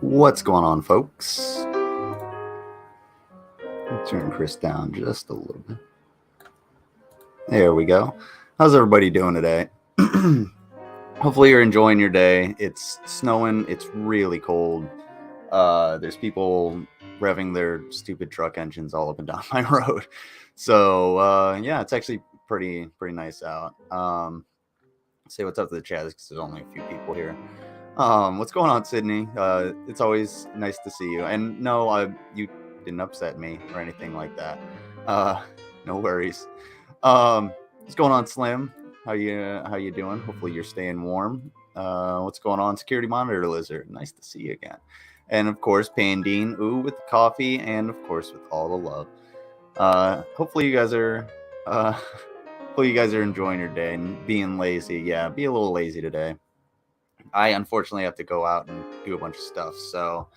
What's going on, folks? Turn Chris down just a little bit. There we go. How's everybody doing today? Hopefully you're enjoying your day. It's snowing. It's really cold. There's people revving their stupid truck engines all up and down my road. So yeah, it's actually pretty nice out. Say what's up to the chat because there's only a few people here. What's going on, Sydney? It's always nice to see you. And no, you didn't upset me or anything like that. No worries. What's going on, Slim? How you doing? Hopefully you're staying warm. What's going on, Security Monitor Lizard? Nice to see you again. And of course, Pandine, with the coffee, and of course with all the love. Hopefully you guys are enjoying your day and being lazy. Yeah, be a little lazy today. I unfortunately have to go out and do a bunch of stuff. So,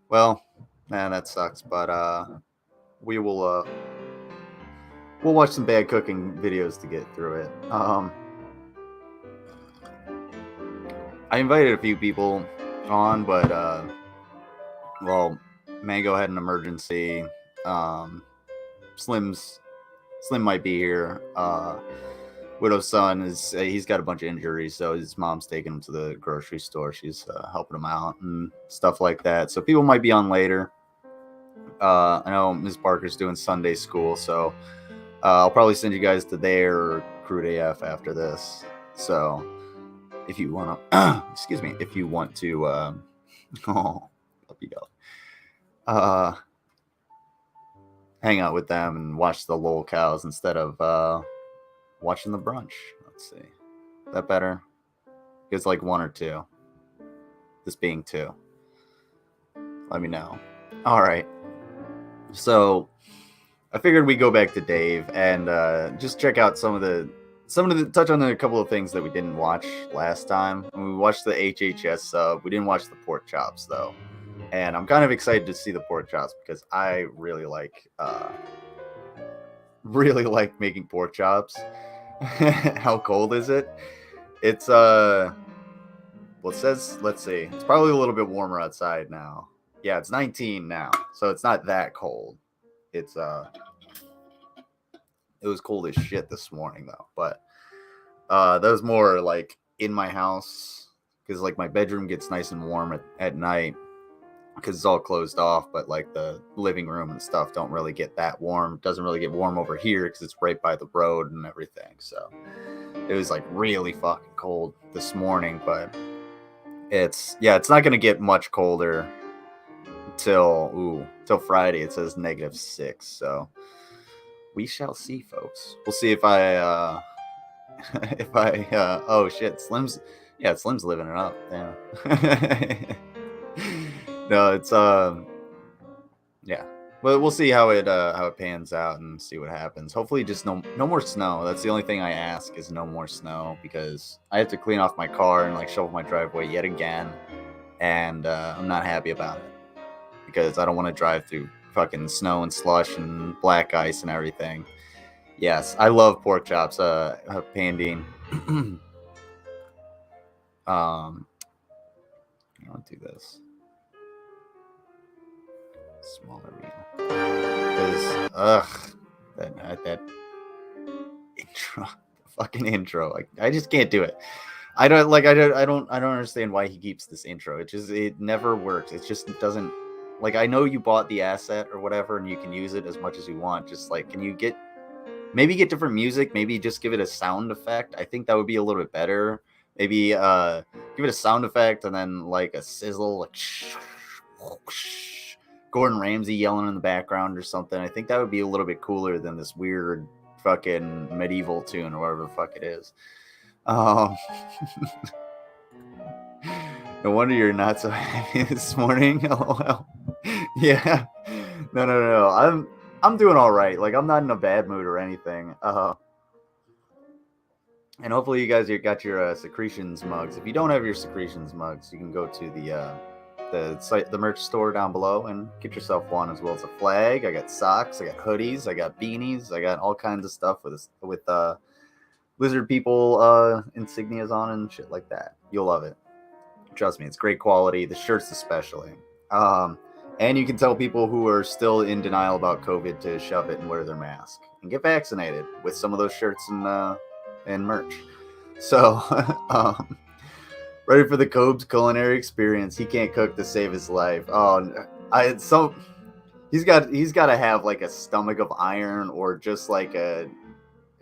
well, man, that sucks. But we will we'll watch some bad cooking videos to get through it. I invited a few people on, but well, Mango had an emergency. Slim might be here. Widow's son he's got a bunch of injuries, so his mom's taking him to the grocery store. She's helping him out and stuff like that. So people might be on later. I know Ms. Parker's doing Sunday school, so I'll probably send you guys to their Crude AF after this. So if you want to, excuse me, if you want to, oh, puppy dog, hang out with them and watch the lol cows instead of watching the brunch. Let's see. Is that better? It's like 1 or 2. This being 2. Let me know. All right. So I figured we'd go back to Dave and just check out some of the touch on a couple of things that we didn't watch last time. We watched the HHS sub. We didn't watch the pork chops though. And I'm kind of excited to see the pork chops because I really like making pork chops. How cold is it? It's well, it says, let's see, it's probably a little bit warmer outside now. Yeah, it's 19 now, so it's not that cold. It's it was cold as shit this morning though, but that was more like in my house because like my bedroom gets nice and warm at night because it's all closed off, but like the living room and stuff don't really get that warm. It doesn't really get warm over here because it's right by the road and everything. So it was like really fucking cold this morning, but it's not gonna get much colder till Friday. It says -6, so we shall see, folks. We'll see if I oh shit, Slim's living it up. Yeah. No, it's yeah. But we'll see how it pans out and see what happens. Hopefully just no more snow. That's the only thing I ask is no more snow because I have to clean off my car and like shovel my driveway yet again. And I'm not happy about it because I don't want to drive through fucking snow and slush and black ice and everything. Yes, I love pork chops, Pandine. I'll do this. Smaller meal. Because, that intro, fucking intro. Like, I just can't do it. I don't understand why he keeps this intro. It never works. It just doesn't. Like, I know you bought the asset or whatever, and you can use it as much as you want. Just like, can you get different music? Maybe just give it a sound effect. I think that would be a little bit better. Maybe give it a sound effect and then like a sizzle, like Gordon Ramsay yelling in the background or something. I think that would be a little bit cooler than this weird fucking medieval tune or whatever the fuck it is. No wonder you're not so happy this morning. LOL. Yeah. No. I'm doing all right. Like, I'm not in a bad mood or anything. And hopefully you guys got your secretions mugs. If you don't have your secretions mugs, you can go to the merch store down below and get yourself one, as well as a flag. I got socks, I got hoodies, I got beanies, I got all kinds of stuff with lizard people insignias on and shit like that. You'll love it. Trust me, it's great quality. The shirts especially. And you can tell people who are still in denial about COVID to shove it and wear their mask and get vaccinated with some of those shirts and merch. So, ready for the Cobes culinary experience. He can't cook to save his life. He's got to have like a stomach of iron or just like I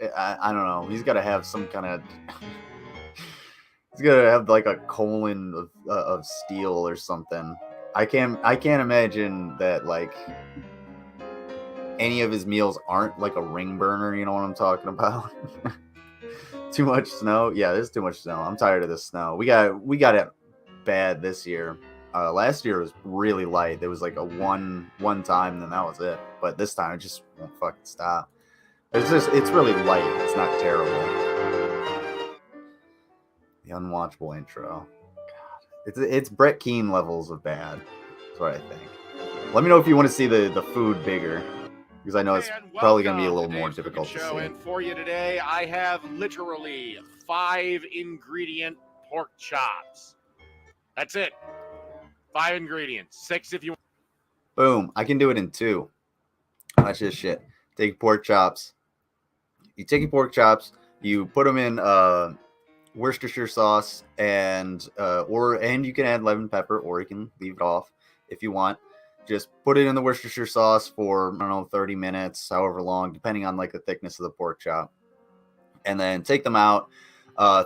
don't know. He's got to have some kind of. He's gonna have like a colon of steel or something. I can't imagine that like any of his meals aren't like a ring burner. You know what I'm talking about? Too much snow. Yeah, there's too much snow. I'm tired of this snow. We got it bad this year. Last year was really light. There was like a one time, and then that was it. But this time it just won't fucking stop. It's really light. It's not terrible. The unwatchable intro. God. It's Brett Keane levels of bad. That's what I think. Let me know if you want to see the food bigger, because I know it's probably going to be a little more difficult to see. And for you today, I have literally 5 ingredient pork chops. That's it. 5 ingredients. 6 if you want. Boom. I can do it in 2. Watch this shit. Take pork chops. You take your pork chops. You put them in Worcestershire sauce and you can add lemon pepper, or you can leave it off if you want. Just put it in the Worcestershire sauce for, I don't know, 30 minutes, however long, depending on like the thickness of the pork chop. And then take them out.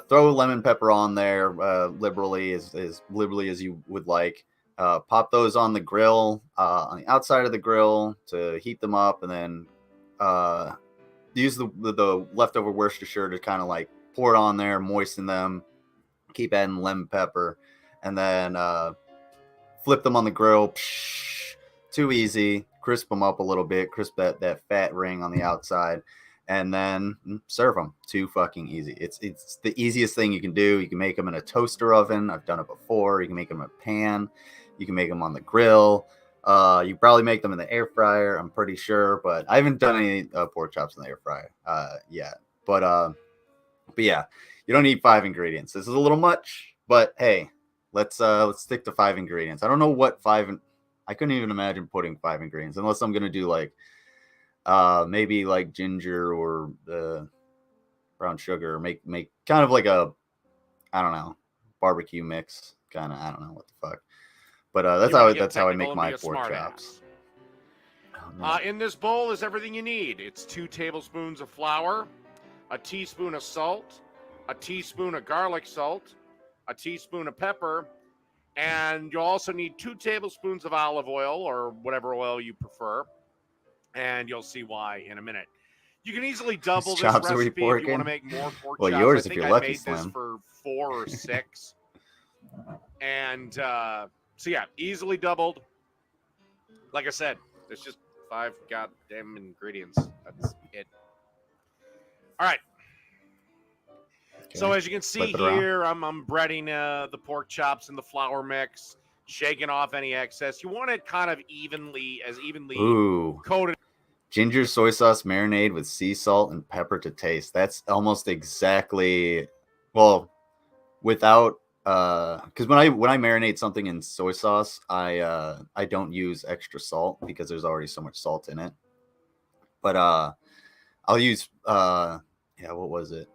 Throw lemon pepper on there liberally, as liberally as you would like. Pop those on the grill, on the outside of the grill to heat them up, and then use the leftover Worcestershire to kind of like pour it on there, moisten them, keep adding lemon pepper, and then flip them on the grill. Too easy. Crisp them up a little bit, crisp that fat ring on the outside, and then serve them. Too fucking easy. It's the easiest thing you can do. You can make them in a toaster oven. I've done it before. You can make them in a pan. You can make them on the grill. You probably make them in the air fryer, I'm pretty sure, but I haven't done any pork chops in the air fryer yet. But yeah, you don't need 5 ingredients. This is a little much, but hey, let's stick to 5 ingredients. I don't know what 5. I couldn't even imagine putting 5 ingredients unless I'm gonna do like maybe like ginger or brown sugar. Make kind of like a, I don't know, barbecue mix kind of. I don't know what the fuck. But that's how I make my pork chops. In this bowl is everything you need. It's 2 tablespoons of flour, a teaspoon of salt, a teaspoon of garlic salt, a teaspoon of pepper, and you'll also need 2 tablespoons of olive oil or whatever oil you prefer. And you'll see why in a minute. You can easily double this recipe if you want to make more pork chops. Yours I if think you're lucky, I made Slim. this for 4 or 6. And so yeah, easily doubled. Like I said, there's just 5 goddamn ingredients. That's it. All right. Okay. So as you can see here, I'm breading the pork chops in the flour mix, shaking off any excess. You want it kind of evenly coated. Ginger soy sauce marinade with sea salt and pepper to taste. That's almost exactly, well, without because when I marinate something in soy sauce, I don't use extra salt because there's already so much salt in it. But I'll use what was it?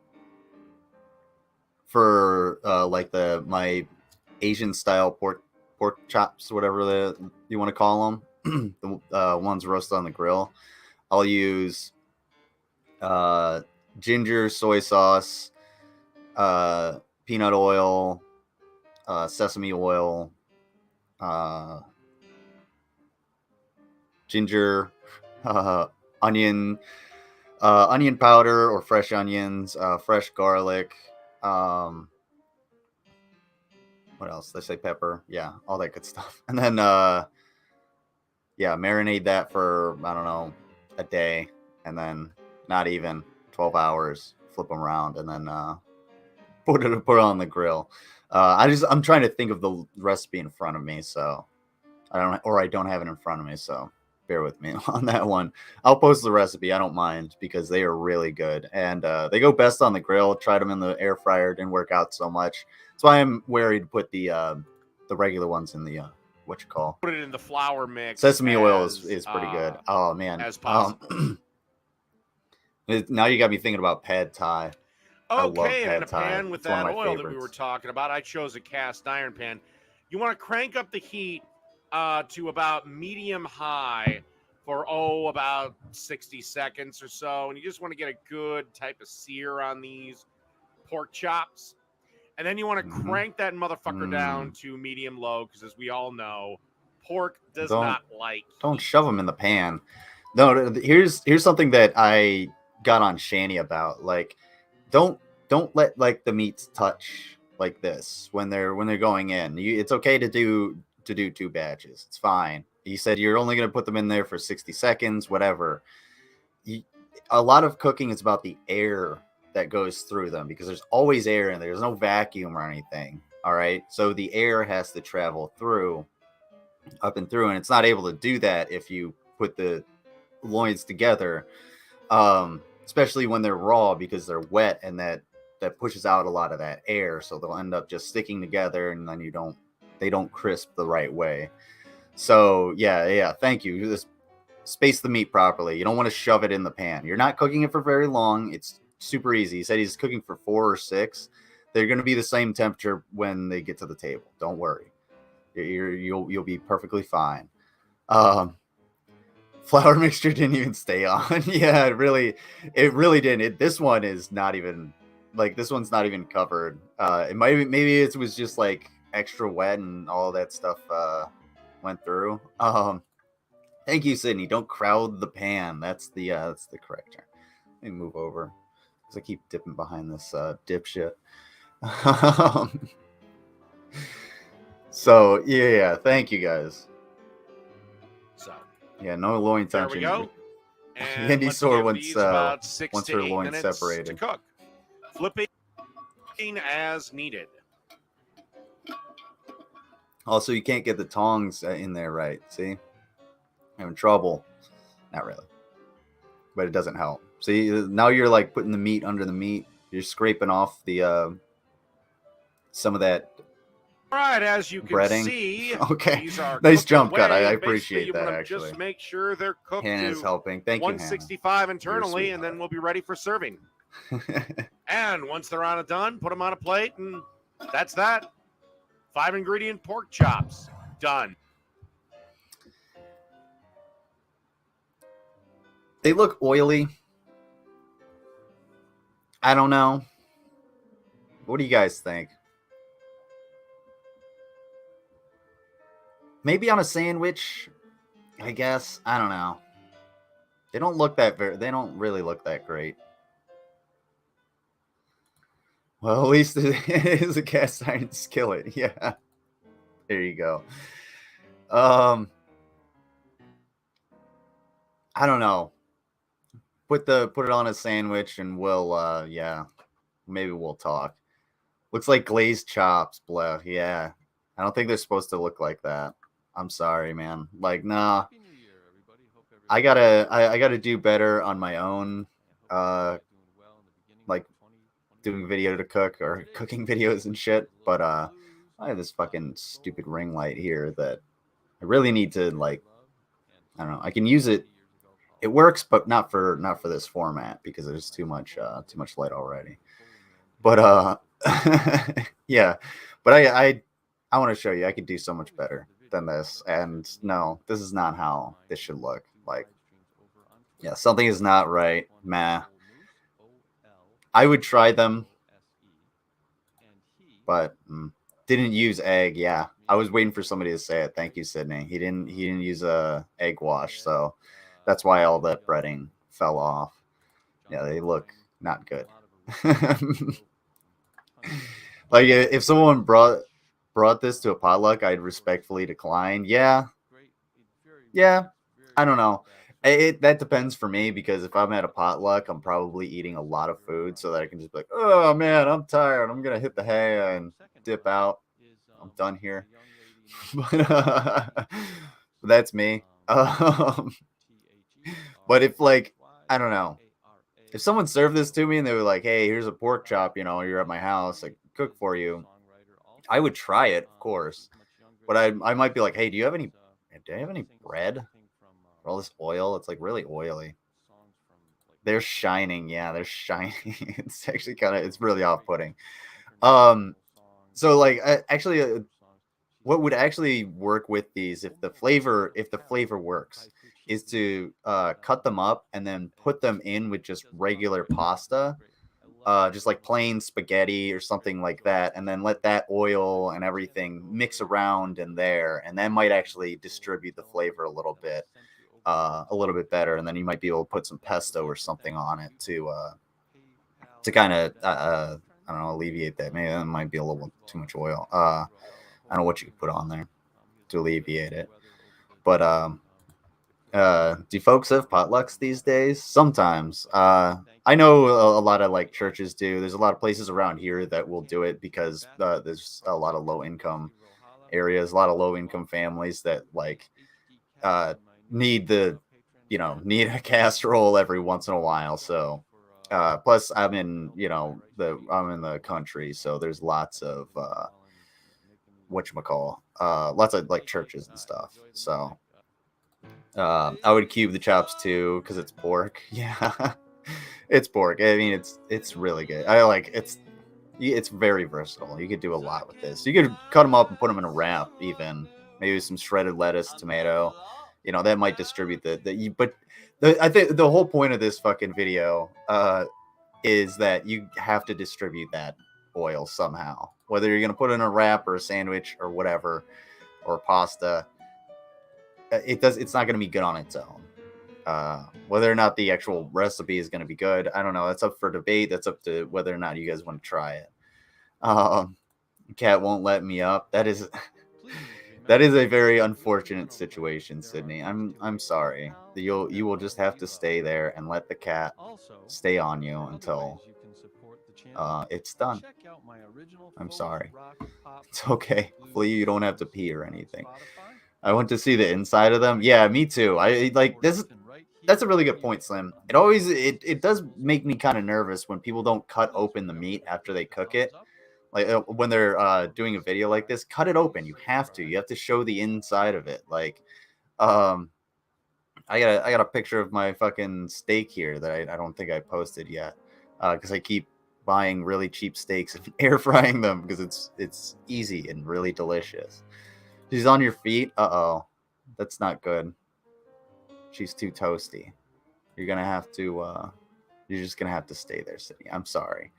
For like my Asian style pork chops, whatever you want to call them, the ones roasted on the grill. I'll use ginger, soy sauce, peanut oil, sesame oil, ginger, onion powder or fresh onions, fresh garlic. What else? Did I say pepper? Yeah, all that good stuff. And then marinate that for, I don't know, a day, and then not even 12 hours. Flip them around, and then put it on the grill. I'm trying to think of the recipe in front of me, so I don't have it in front of me, so bear with me on that one. I'll post the recipe. I don't mind because they are really good, and they go best on the grill. Tried them in the air fryer, didn't work out so much. That's why I'm wary to put the regular ones in the what you call Put it in the flour mix. sesame oil is pretty good. Oh man, as possible. Now you got me thinking about pad thai. Okay, and in a thai. pan with It's one that of my oil that we were favorites. talking about, I chose a cast iron pan. You want to crank up the heat to about medium high for about 60 seconds or so, and you just want to get a good type of sear on these pork chops. And then you want to crank that motherfucker down to medium low, because as we all know, pork does not like Don't shove them in the pan. No, here's something that I got on Shani about. Like, don't let like the meats touch like this when they're going in. It's okay to do 2 batches. It's fine. He said you're only going to put them in there for 60 seconds, whatever. A lot of cooking is about the air that goes through them, because there's always air in there. There's no vacuum or anything. All right. So the air has to travel through, up and through, and it's not able to do that if you put the loins together, especially when they're raw, because they're wet, and that pushes out a lot of that air. So they'll end up just sticking together, and then they don't crisp the right way. So yeah. Thank you. Just space the meat properly. You don't want to shove it in the pan. You're not cooking it for very long. It's super easy. He said he's cooking for 4 or 6. They're going to be the same temperature when they get to the table. Don't worry. You'll be perfectly fine. Flour mixture didn't even stay on. Yeah, it really didn't. This one is not even like, this one's not even covered. Maybe it was just like extra wet and all that stuff went through. Thank you, Sydney. Don't crowd the pan. That's the correct term. Let me move over because I keep dipping behind this dipshit. So yeah. Thank you guys. So yeah, no loin touching. There we go. And Andy let's Sore give once these about 6 once to her 8 loin minutes separated. to cook. Flipping as needed. Also, you can't get the tongs in there right. See? Having trouble. Not really. But it doesn't help. See, now you're like putting the meat under the meat. You're scraping off the some of that. All right, as you can breading. See, okay, these are nice jump away. cut. I Basically, appreciate that. Actually, just make sure they're cooked Hannah's to helping. Thank you, 165 internally, and then we'll be ready for serving. And once they're on it done, put them on a plate, and that's that. 5 ingredient pork chops done. They look oily. I don't know. What do you guys think? Maybe on a sandwich, I guess. I don't know. They don't really look that great. Well, at least it is a cast iron skillet. Yeah. There you go. I don't know. Put it on a sandwich and we'll maybe we'll talk. Looks like glazed chops, blah. Yeah. I don't think they're supposed to look like that. I'm sorry, man. Like, nah. I gotta do better on my own. Like doing video to cook or cooking videos and shit. But I have this fucking stupid ring light here that I really need to, like, I don't know. I can use it. It works, but not for this format because there's too much light already. But yeah. But I want to show you I could do so much better than this. And no, this is not how this should look. Like, yeah, something is not right. Meh. I would try them, but didn't use egg. Yeah, I was waiting for somebody to say it. Thank you, Sydney. He didn't use a egg wash, so that's why all that breading fell off. Yeah, they look not good. Like, if someone brought this to a potluck, I'd respectfully decline. Yeah, I don't know. That depends for me, because if I'm at a potluck, I'm probably eating a lot of food so that I can just be like, oh man, I'm tired. I'm gonna hit the hay and dip out. I'm done here. But that's me. Um, but if like I don't know, if someone served this to me and they were like, "Hey, here's a pork chop," you're at my house, I cook for you. I would try it, of course, but I might be like, "Hey, do you have any bread for all this oil? It's like really oily." They're shining, yeah, they're shining. It's actually it's really off-putting. Um, so like, actually, what would actually work with these if the flavor works is to cut them up and then put them in with just regular pasta, just like plain spaghetti or something like that, and then let that oil and everything mix around in there, and that might actually distribute the flavor a little bit better, and then you might be able to put some pesto or something on it to kind of I don't know, alleviate that. Maybe that might be a little too much oil. I don't know what you could put on there to alleviate it. But do folks have potlucks these days? Sometimes. I know a lot of like churches do. There's a lot of places around here that will do it because there's a lot of low income areas, a lot of low income families that like uh, need need a casserole every once in a while. So plus I'm in I'm in the country, so there's lots of whatchamacall, lots of like churches and stuff. So I would cube the chops too because it's pork. Yeah, it's pork. I mean, it's really good. I like it's very versatile. You could do a lot with this. You could cut them up and put them in a wrap, even maybe some shredded lettuce, tomato. That might distribute but I think the whole point of this fucking video is that you have to distribute that oil somehow, whether you're gonna put it in a wrap or a sandwich or whatever, or pasta. It's not gonna be good on its own. Whether or not the actual recipe is going to be good, I don't know. That's up for debate. That's up to whether or not you guys want to try it. Cat won't let me up. That is a very unfortunate situation, Sydney. I'm sorry. You will just have to stay there and let the cat stay on you until it's done. I'm sorry. It's okay. Hopefully you don't have to pee or anything. I want to see the inside of them. Yeah, me too. I like this. That's a really good point, Slim. It does make me kind of nervous when people don't cut open the meat after they cook it. Like when they're doing a video like this, cut it open. You have to show the inside of it. Like, I got a picture of my fucking steak here that I don't think I posted yet, because I keep buying really cheap steaks and air frying them because it's easy and really delicious. She's on your feet. Uh-oh. That's not good. She's too toasty. You're gonna have to you're just gonna have to stay there, Sydney. I'm sorry.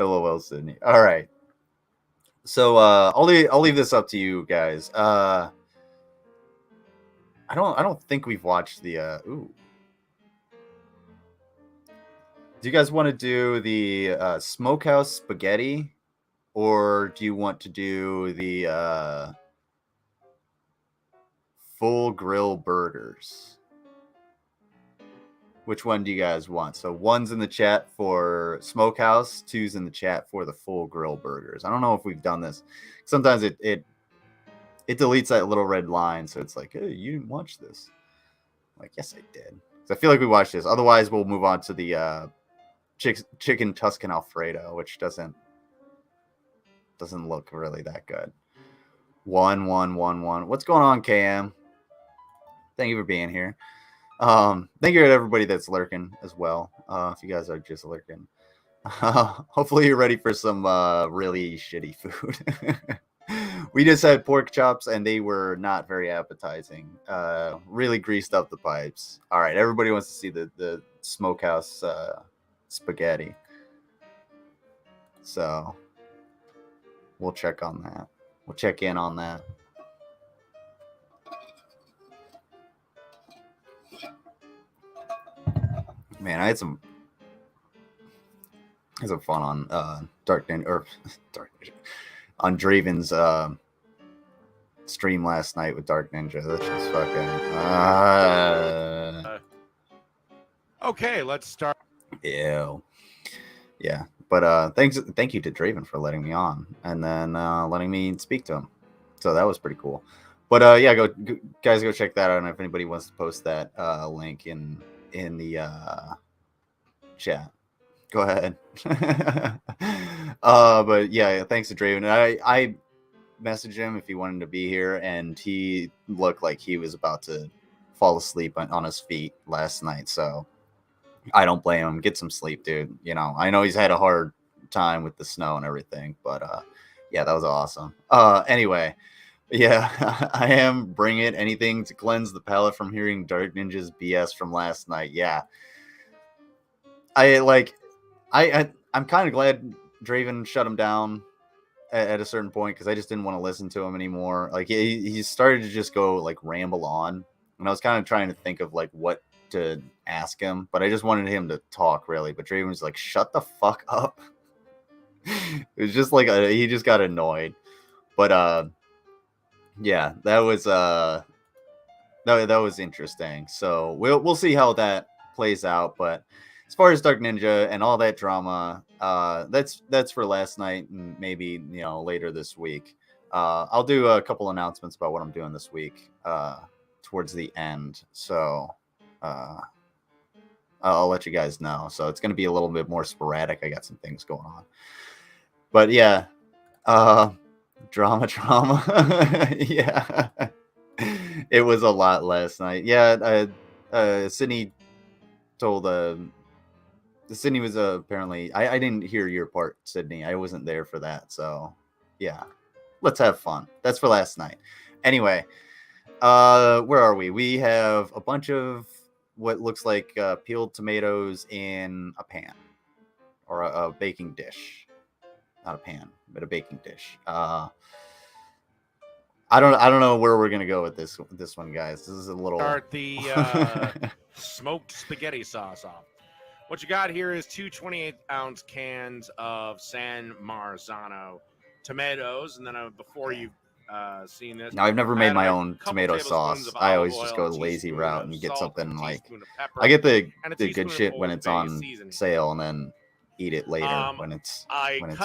LOL, Sydney. All right. So I'll leave this up to you guys. I don't think we've watched the ooh. Do you guys want to do the smokehouse spaghetti, or do you want to do the full grill burgers? Which one do you guys want? So one's in the chat for smokehouse, two's in the chat for the full grill burgers. I don't know if we've done this. Sometimes it deletes that little red line, so it's like, hey, you didn't watch this. I'm like, yes, I did. So I feel like we watched this. Otherwise, we'll move on to the chicken Tuscan Alfredo, which doesn't look really that good. 1-1-1-1. What's going on, KM? Thank you for being here. Thank you to everybody that's lurking as well. If you guys are just lurking, hopefully you're ready for some really shitty food. We just had pork chops and they were not very appetizing. Really greased up the pipes. All right, everybody wants to see the smokehouse spaghetti, so we'll check on that. We'll check in on that. Man, I had some fun on Dark Ninja on Draven's stream last night with Dark Ninja. That's just fucking okay, let's start. Ew. Yeah. But thank you to Draven for letting me on and then letting me speak to him. So that was pretty cool. But yeah, guys, go check that out. And if anybody wants to post that link in the chat, go ahead. But yeah, thanks to Draven. I messaged him if he wanted to be here, and he looked like he was about to fall asleep on his feet last night. So I don't blame him. Get some sleep, dude. You know, I know he's had a hard time with the snow and everything, but yeah, that was awesome. Anyway, yeah, I am bring it anything to cleanse the palate from hearing Dark Ninja's BS from last night. Yeah, I'm kind of glad Draven shut him down at a certain point, because I just didn't want to listen to him anymore. Like he started to just go like ramble on, and I was kind of trying to think of like what to ask him, but I just wanted him to talk really. But Draven was like, "Shut the fuck up." It was just like he just got annoyed. But yeah, that was that was interesting. So we'll see how that plays out. But as far as Dark Ninja and all that drama, that's for last night and maybe later this week. I'll do a couple announcements about what I'm doing this week towards the end. So I'll let you guys know. So it's going to be a little bit more sporadic. I got some things going on. But yeah, drama. Yeah. It was a lot last night. Yeah, Sydney told Sydney was apparently I didn't hear your part, Sydney. I wasn't there for that. So yeah, let's have fun. That's for last night. Anyway, where are we? We have a bunch of what looks like peeled tomatoes in a pan or a baking dish. Not a pan, but a baking dish. I don't know where we're gonna go with this one, guys. This is a little start the smoked spaghetti sauce off. What you got here is 2 28-ounce cans of San Marzano tomatoes, and then before you've seen this, now I've never made my own tomato sauce. I always just go the lazy route and get something like I get the good shit when it's on sale, and then eat it later when it's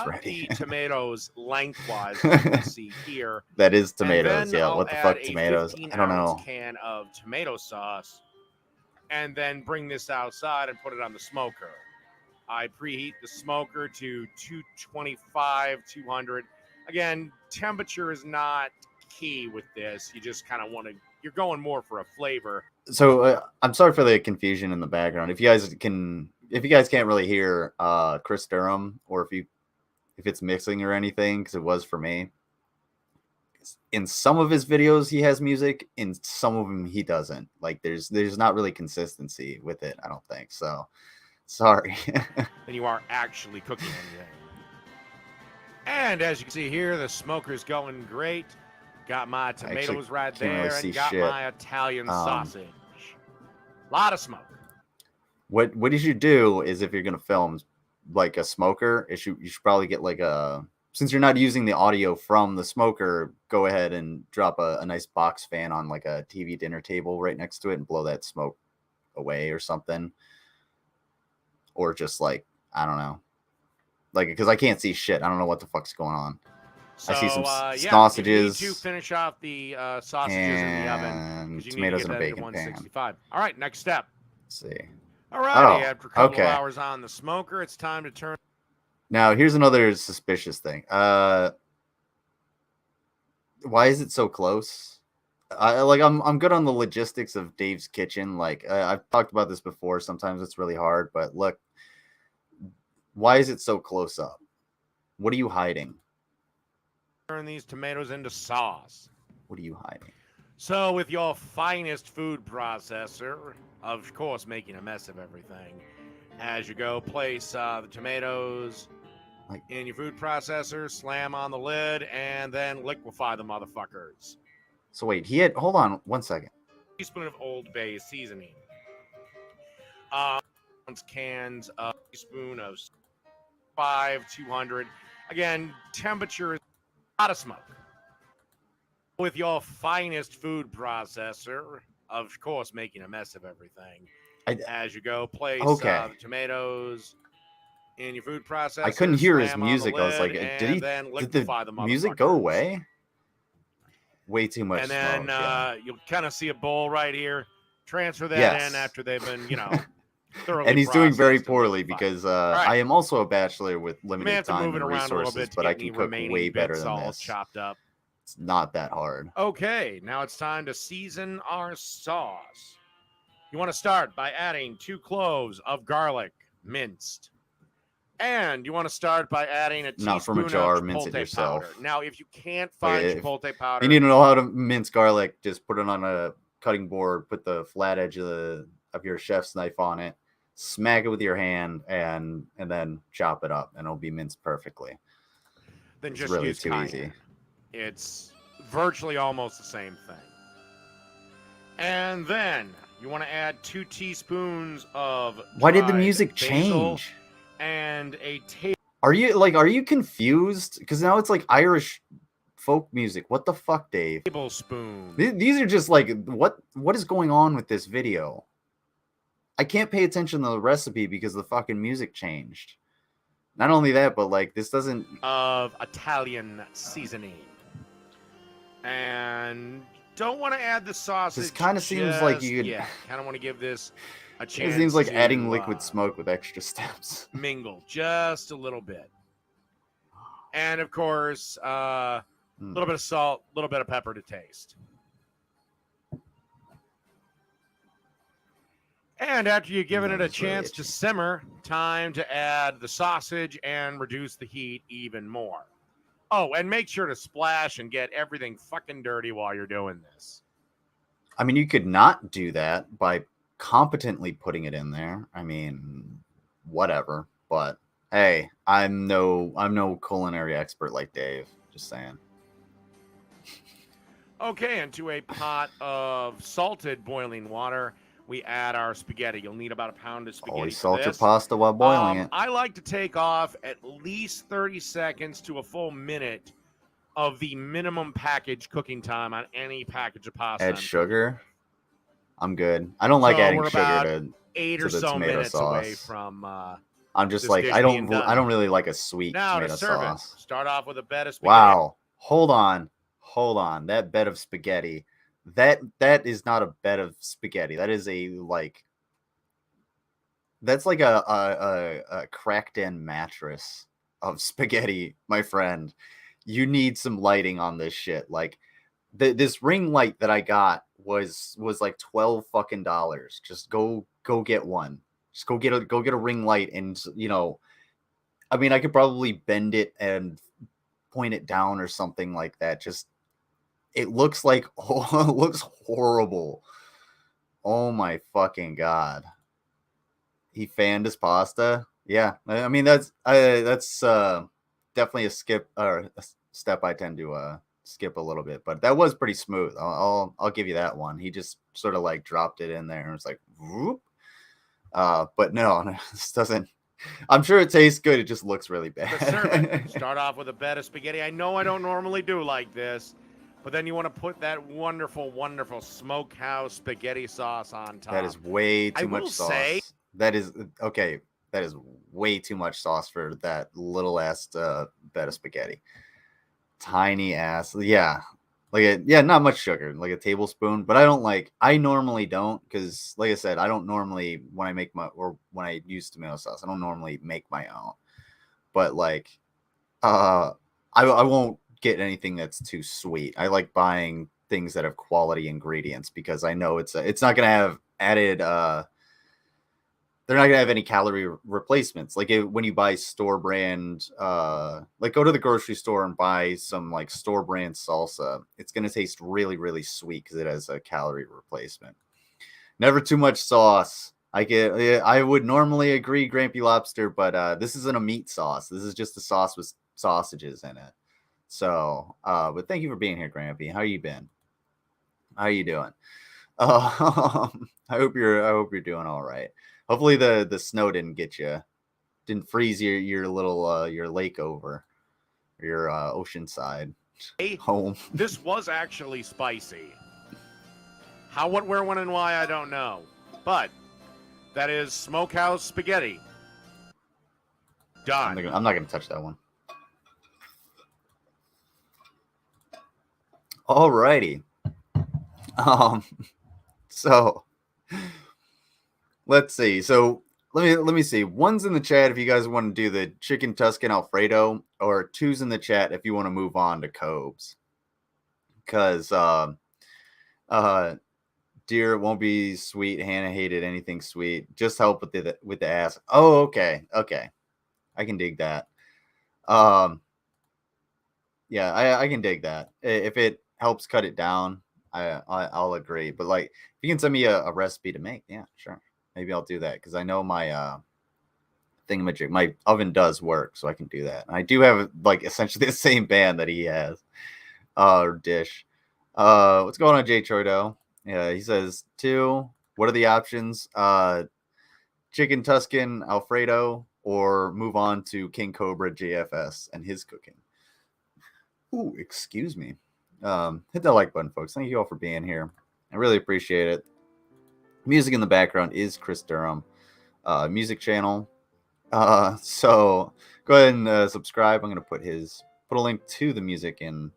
ready. The tomatoes lengthwise, you can see here. That is tomatoes. Yeah, what the fuck tomatoes? I don't know. Can of tomato sauce, and then bring this outside and put it on the smoker. I preheat the smoker to 225, 200. Again, temperature is not key with this. You just kind of you're going more for a flavor. So I'm sorry for the confusion in the background. If you guys can't really hear Chris Durham, or if it's mixing or anything, because it was for me. In some of his videos he has music, in some of them he doesn't. Like there's not really consistency with it, I don't think. So sorry. Then you are actually cooking anything. And as you can see here, the smoker's going great. Got my tomatoes right there, and got my Italian sausage. A lot of smoke. What you should do is, if you're gonna film like a smoker, you should probably get like since you're not using the audio from the smoker, go ahead and drop a nice box fan on like a TV dinner table right next to it and blow that smoke away or something. Or just like, I don't know. Like, because I can't see shit. I don't know what the fuck's going on. So, I see some sausages. You need to finish off the sausages in the oven. Tomatoes in a bacon pan. All right, next step. Let's see. All righty, after a couple of hours on the smoker, it's time to turn. Now, here's another suspicious thing. Why is it so close? I'm good on the logistics of Dave's Kitchen. Like I've talked about this before. Sometimes it's really hard, but look, why is it so close up? What are you hiding? Turn these tomatoes into sauce. What are you hiding? So with your finest food processor, of course, making a mess of everything. As you go, place the tomatoes in your food processor, slam on the lid, and then liquefy the motherfuckers. So wait, hold on 1 second. Teaspoon of Old Bay seasoning. Cans of teaspoon of 200. Again, temperature is a lot of smoke. With your finest food processor, of course, making a mess of everything. As you go, place the tomatoes in your food processor. I couldn't hear his music. I was like, did the music go away? Way too much And then smoke. Yeah. you'll kind of see a bowl right here. Transfer that Yes. in after they've been, thoroughly And he's doing very processed and look poorly fine. because right. I am also a bachelor with You may limited have to time move it and around a little resources, bit to but get I any can cook remaining way better bits than all this. chopped up. It's not that hard. Okay, now it's time to season our sauce. You want to start by adding 2 cloves of garlic, minced. And you want to start by adding a Not from a teaspoon jar, of mince it chipotle yourself. powder. Now, if you can't Like, find if chipotle powder, you need to know how to mince garlic, just put it on a cutting board, put the flat edge of your chef's knife on it, smack it with your hand, and then chop it up, and it'll be minced perfectly. then It's just really use too cayenne. easy. It's virtually almost the same thing. And then you want to add 2 teaspoons of Why did the dried music basil change? and a table. Are you confused? Because now it's like Irish folk music. What the fuck, Dave? Tablespoon. These are just like what is going on with this video? I can't pay attention to the recipe because the fucking music changed. Not only that, but like this doesn't Of Italian seasoning. And don't want to add the sausage. This kind of seems like you could. Yeah, kind of want to give this a chance. It seems like to, adding liquid smoke with extra steps. Mingle just a little bit. And of course, a little bit of salt, a little bit of pepper to taste. And after you've given it a chance to simmer, time to add the sausage and reduce the heat even more. Oh, and make sure to splash and get everything fucking dirty while you're doing this. I mean, you could not do that by competently putting it in there. I mean, whatever. But hey, I'm no culinary expert like Dave. Just saying. Okay, into a pot of salted boiling water, we add our spaghetti. You'll need about a pound of spaghetti. Always for salt your this. pasta while boiling it. I like to take off at least 30 seconds to a full minute of the minimum package cooking time on any package of pasta. Add sugar. I'm good. I don't like adding we're sugar about to 8 to or the so tomato minutes sauce. away from. I'm just this like dish I being don't done. really like a sweet Now tomato to serve sauce. it, start off with a bed of spaghetti. Wow. Hold on. That bed of spaghetti. That is not a bed of spaghetti. That is that's like a cracked in mattress of spaghetti, my friend. You need some lighting on this shit. Like this ring light that I got was like $12 fucking dollars. Just go get one. Just go get a ring light, and I mean, I could probably bend it and point it down or something like that. Just it looks like it looks horrible. Oh my fucking god. He fanned his pasta. Yeah, I mean that's definitely a skip or a step I tend to skip a little bit, but that was pretty smooth. I'll give you that one. He just sort of like dropped it in there and was like, whoop. But no, this doesn't. I'm sure it tastes good. It just looks really bad. Serve it. Start off with a bed of spaghetti. I know I don't normally do like this, but then you want to put that wonderful, wonderful smokehouse spaghetti sauce on top. That is way too much sauce. That is okay. That is way too much sauce for that little ass bed of spaghetti. Tiny ass. Yeah. Not much sugar, like a tablespoon, but I normally don't, because like I said, I don't normally, when I use tomato sauce, I don't normally make my own, but like, I won't get anything that's too sweet. I like buying things that have quality ingredients because I know it's not going to have added, they're not gonna have any calorie replacements. Like when you buy store brand, like go to the grocery store and buy some like store brand salsa, it's gonna taste really, really sweet because it has a calorie replacement. Never too much sauce. I would normally agree, Grampy Lobster, but this isn't a meat sauce. This is just a sauce with sausages in it. So, but thank you for being here, Grampy. How you been? How you doing? I hope you're doing all right. Hopefully the snow didn't freeze your little your lake over, your ocean side home. This was actually spicy. How, what, where, when, and why, I don't know. But that is smokehouse spaghetti. Done. I'm not gonna touch that one. Alrighty. So let's see. So let me see. One's in the chat if you guys want to do the chicken Tuscan Alfredo, or two's in the chat if you want to move on to Cobes. Because dear, it won't be sweet. Hannah hated anything sweet. Just help with the ass. Oh, okay. I can dig that. Yeah, I can dig that. If it helps cut it down, I'll agree. But like, if you can send me a recipe to make, yeah, sure. Maybe I'll do that, because I know my thingamajig, my oven does work, so I can do that. And I do have like essentially the same band that he has, or dish. What's going on, Jay Troido? Yeah, he says 2. What are the options? Chicken Tuscan Alfredo, or move on to King Cobra JFS and his cooking. Ooh, excuse me. Hit that like button, folks. Thank you all for being here. I really appreciate it. Music in the background is Chris Durham, music channel. So go ahead and subscribe. I'm gonna put a link to the music in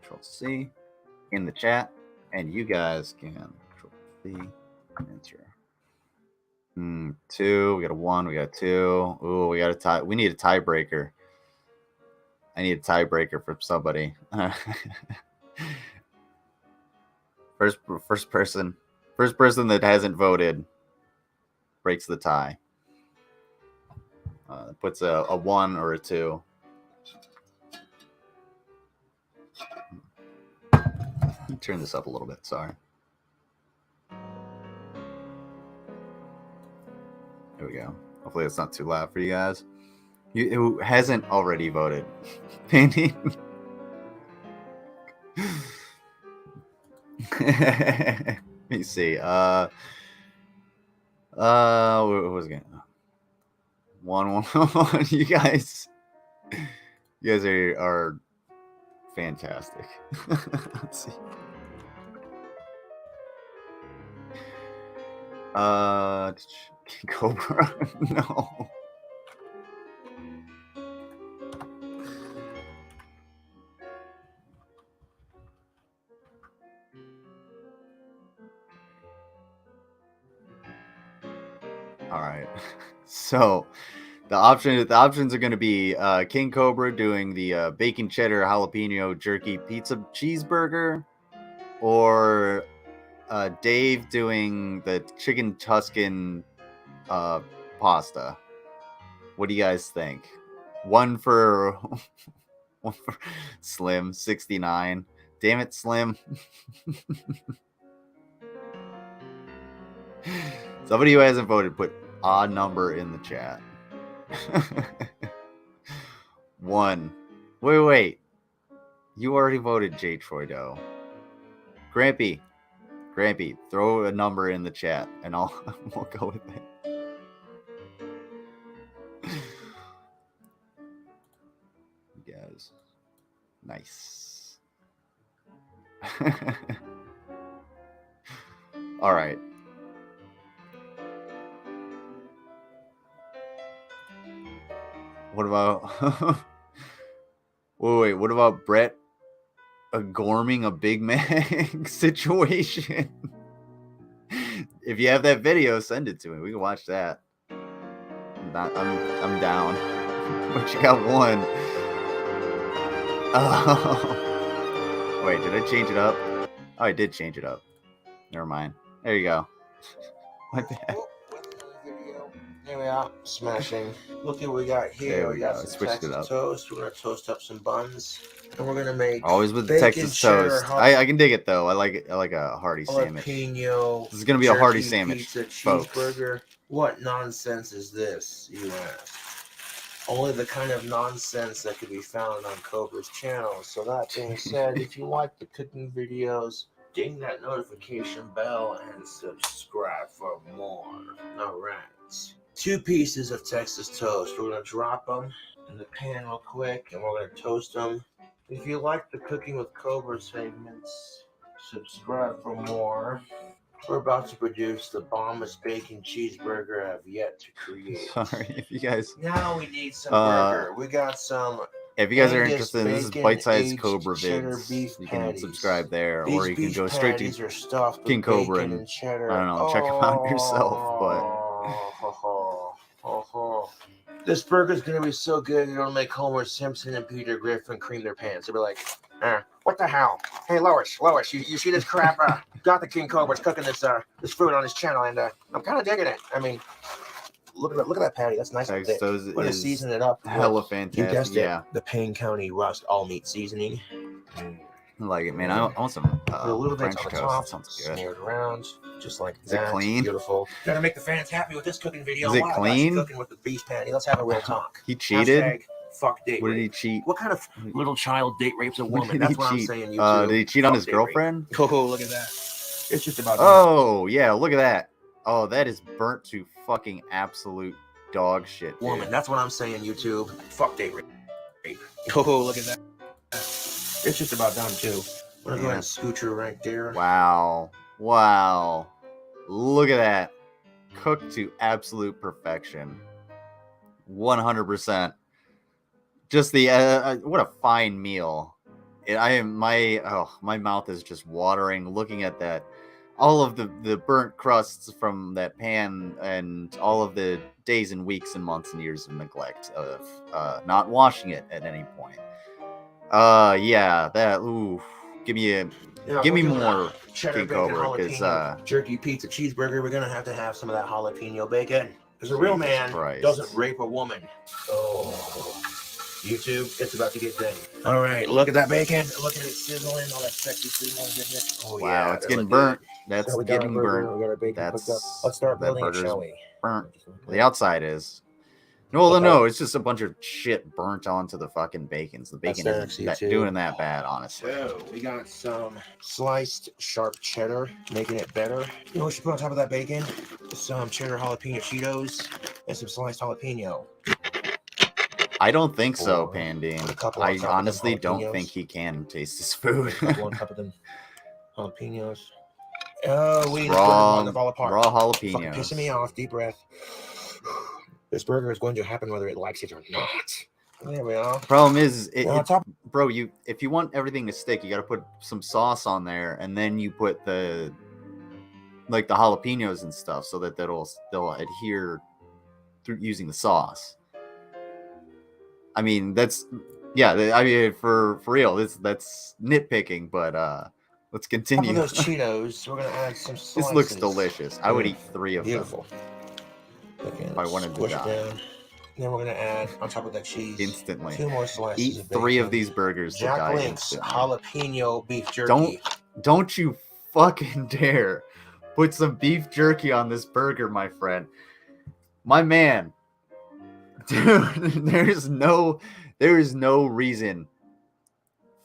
Control-C in the chat, and you guys can Control-C and enter. 2. We got a 1. We got a 2. Ooh, we got a tie. We need a tiebreaker. I need a tiebreaker from somebody. First person that hasn't voted breaks the tie. Puts a 1 or a 2. Let me turn this up a little bit. Sorry. There we go. Hopefully it's not too loud for you guys. Who hasn't already voted? Painting. Let me see. What was it? 1. You guys are fantastic. Let's see. Cobra. No. All right. So the options are going to be King Cobra doing the bacon cheddar jalapeno jerky pizza cheeseburger, or Dave doing the chicken Tuscan pasta. What do you guys think? One for Slim 69. Damn it, Slim. Somebody who hasn't voted, put odd number in the chat. 1. Wait. You already voted, Jay Troido. Grampy, throw a number in the chat, and we'll go with it. You guys, nice. All right. What about? Wait. What about Brett gorming a Big Mac situation? If you have that video, send it to me. We can watch that. I'm down. But you got 1. Oh. Wait, did I change it up? Oh, I did change it up. Never mind. There you go. My bad. There we are, smashing. Look at what we got here. We got some Texas toast. We're gonna toast up some buns, and we're gonna make always with the Texas toast. I can dig it though. I like a hearty sandwich. This is gonna be a hearty sandwich, pizza, folks. Cheeseburger. What nonsense is this, you ask? Only the kind of nonsense that could be found on Cobra's channel. So that being said, if you like the cooking videos, ding that notification bell and subscribe for more. All right. 2 pieces of Texas toast. We're going to drop them in the pan real quick, and we're going to toast them. If you like the Cooking with Cobra segments, subscribe for more. We're about to produce the bombest bacon cheeseburger I've yet to create. Sorry if you guys. Now we need some burger. We got some If you guys are Angus interested, this is bacon, bite-sized aged Cobra cheddar vids. beef You can patties. subscribe there, These or you can beef go straight to patties are stuffed King with Cobra bacon and and cheddar. I don't know, check them out yourself. But This burger's gonna be so good it'll make Homer Simpson and Peter Griffin cream their pants. They'll be like, what the hell? Hey Lois, you see this crap? Got the King Cobra's cooking this food on his channel, and I'm kind of digging it. I mean, look at that patty. That's nice and thick. Textos We're gonna is season it up. hella You fantastic. guessed Yeah, it. The Payne County Rust all meat seasoning. I like it, man. I want some Put a little bit French on the toast. top, That sounds good. smeared around, just like Is it clean? Beautiful. Gotta make the fans happy with this cooking video. Is it Wow, clean? cooking with the beef patty. Let's have a real talk. He cheated. Hashtag fuck date What did rape. he cheat? What kind of little child date rapes a What woman? did That's he what I'm cheat? saying. YouTube. Did he cheat on Fuck his date rape. girlfriend? Oh, look at that. It's just about. Oh yeah, look at that. Oh, that is burnt to fucking absolute dog shit, dude. Woman. That's what I'm saying. YouTube. Fuck date rape. Oh, look at that. It's just about done too. I'm gonna go ahead and scooch her right there. Wow. Look at that. Cooked to absolute perfection. 100%. Just the what a fine meal. My mouth is just watering looking at that. All of the burnt crusts from that pan and all of the days and weeks and months and years of neglect of not washing it at any point. Yeah, that ooh. Give me more cheddar King bacon, Cobra, because jerky pizza cheeseburger. We're gonna have to have some of that jalapeno bacon. Because a real Jesus man Christ. doesn't rape a woman. Oh, YouTube, it's about to get done. All right, look at that bacon. Look at it sizzling, all that sexy sizzling goodness. Oh wow, yeah, it's getting burnt. That's we got our getting burger, burnt. We got our bacon cooked up. That's Let's start that building it, burger's shall we? burnt. The outside is. No, it's just a bunch of shit burnt onto the fucking bacons. The bacon isn't doing that bad, honestly. So we got some sliced sharp cheddar, making it better. You know what we should put on top of that bacon? Some cheddar jalapeno Cheetos and some sliced jalapeno. I don't think so, Pandine. I I honestly don't think he can taste this food. On top of them jalapenos. Oh, we raw fall apart. jalapenos. Fucking pissing me off. Deep breath. This burger is going to happen whether it likes it or not. There we are. Problem is, bro, if you want everything to stick, you got to put some sauce on there, and then you put the jalapenos and stuff, so that they'll adhere through using the sauce. I mean, for real, that's nitpicking, but let's continue. Those Cheetos, we're gonna add some slices. This looks delicious. I would eat 3 of them. Okay, if I wanted to die. Down. Then we're gonna add on top of that cheese instantly. 2 more slices. Eat 3 of these burgers to die instantly. Jalapeno beef jerky. Don't you fucking dare put some beef jerky on this burger, my friend. My man. Dude, there is no reason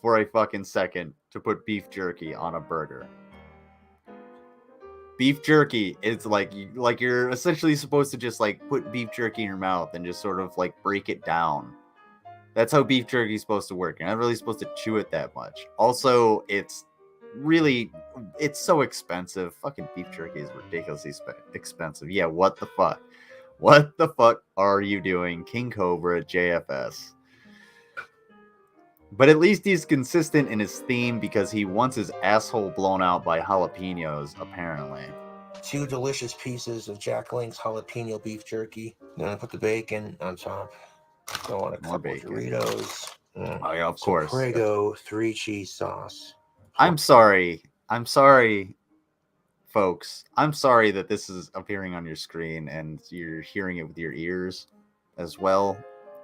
for a fucking second to put beef jerky on a burger. Beef jerky, it's like you're essentially supposed to just like put beef jerky in your mouth and just sort of like break it down. That's how beef jerky is supposed to work. You're not really supposed to chew it that much. Also, it's so expensive. Fucking beef jerky is ridiculously expensive. Yeah, what the fuck? What the fuck are you doing, King Cobra JFS? But at least he's consistent in his theme because he wants his asshole blown out by jalapenos, apparently. 2 delicious pieces of Jack Link's jalapeno beef jerky. Then I put the bacon on top. Go on a couple Doritos. Oh yeah, of course. Prego 3 cheese sauce. I'm sorry, folks. I'm sorry that this is appearing on your screen and you're hearing it with your ears as well.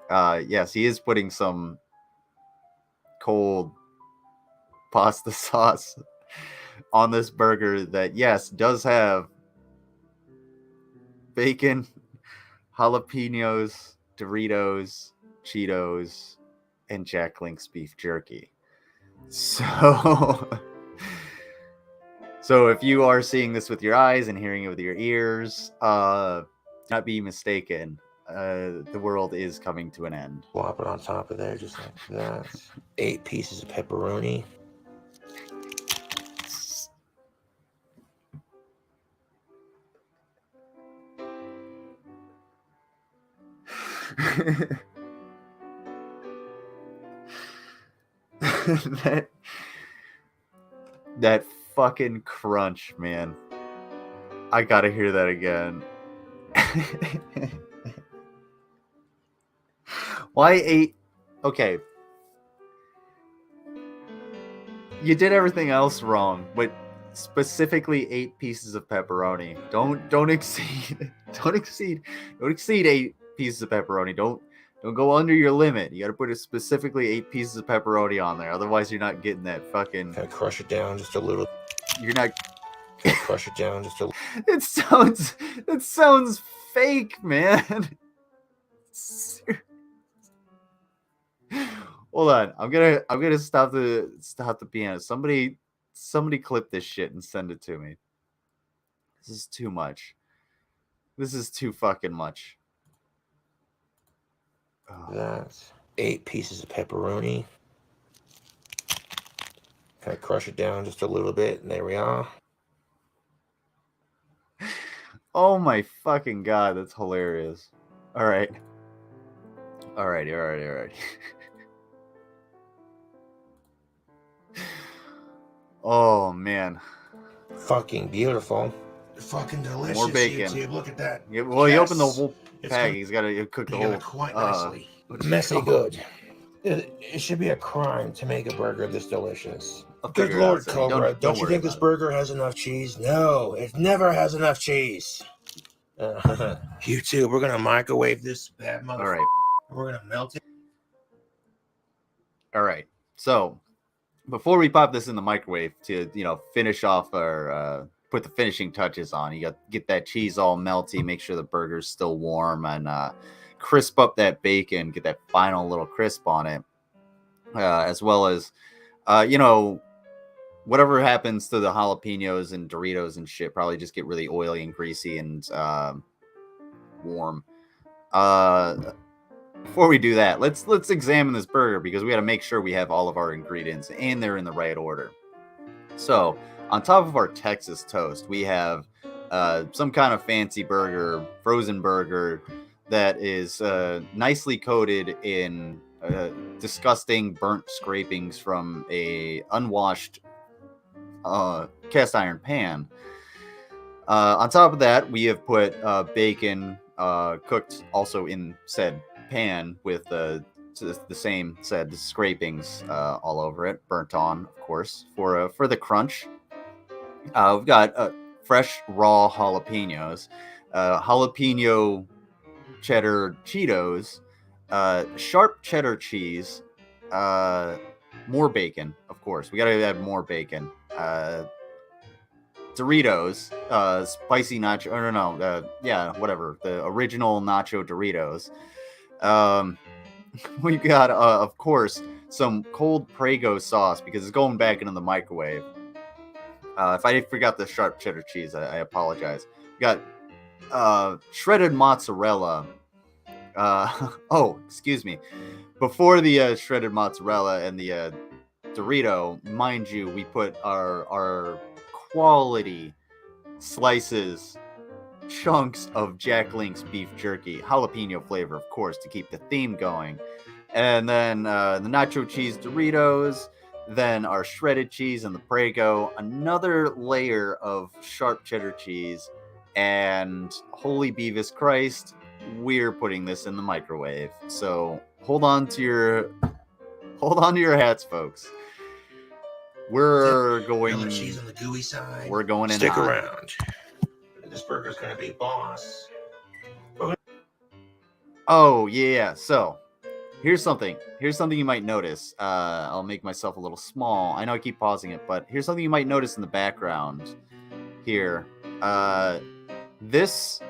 Yes, he is putting some cold pasta sauce on this burger that, yes, does have bacon, jalapenos, Doritos, Cheetos, and Jack Link's beef jerky. So if you are seeing this with your eyes and hearing it with your ears, do not be mistaken. The world is coming to an end. Plop it on top of there, just like that. 8 pieces of pepperoni. that fucking crunch, man. I gotta hear that again. Why 8? Okay. You did everything else wrong, but specifically 8 pieces of pepperoni. Don't exceed 8 pieces of pepperoni. Don't go under your limit. You got to put it specifically 8 pieces of pepperoni on there. Otherwise, you're not getting that fucking. Kind of crush it down just a little. You're not. Kind of crush it down just a little. It sounds fake, man. Hold on, I'm gonna stop the piano. Somebody clip this shit and send it to me. This is too much. This is too fucking much. Oh. That's 8 pieces of pepperoni. Kind of crush it down just a little bit, and there we are. Oh my fucking god, that's hilarious. All right. Oh man. Fucking beautiful. Fucking delicious. More bacon. YouTube. Look at that. Yeah, well, Yes. he opened the whole It's bag. gonna- He's got to cook the whole. Quite nicely. Messy good. It should be a crime to make a burger this delicious. I'll Good figure it out, Lord, Sonny. Cobra. Don't you worry think this about burger has enough cheese? No, it never has enough cheese. YouTube, we're going to microwave this bad it. motherfucker. All right. We're going to melt it. All right. So before we pop this in the microwave to finish off our put the finishing touches on, you got get that cheese all melty, make sure the burger's still warm, and crisp up that bacon, get that final little crisp on it, as well as whatever happens to the jalapenos and Doritos and shit probably just get really oily and greasy and warm. Before we do that, let's examine this burger because we got to make sure we have all of our ingredients and they're in the right order. So on top of our Texas toast, we have some kind of fancy burger, frozen burger that is nicely coated in disgusting burnt scrapings from a unwashed cast iron pan. On top of that, we have put bacon cooked also in said pan with the same said scrapings all over it, burnt on, of course, for the crunch. We've got fresh raw jalapenos, jalapeno cheddar Cheetos, sharp cheddar cheese, more bacon, of course. We gotta add more bacon. Doritos, spicy nacho, or no, yeah, whatever, the original nacho Doritos. We've got, of course, some cold Prego sauce because it's going back into the microwave. If I forgot the sharp cheddar cheese, I apologize. We got shredded mozzarella. Oh, excuse me. Before the shredded mozzarella and the Dorito, mind you, we put our quality slices, chunks of Jack Link's beef jerky, jalapeno flavor, of course, to keep the theme going. And then the nacho cheese Doritos, then our shredded cheese and the Prego, another layer of sharp cheddar cheese, and holy Beavis Christ, we're putting this in the microwave. So hold on to your hats, folks. We're going. The cheese on the gooey side. We're going in. Stick hot. around. This burger's gonna be boss. Oh yeah. So here's something you might notice. I'll make myself a little small. I know I keep pausing it, but here's something you might notice in the background. Here, these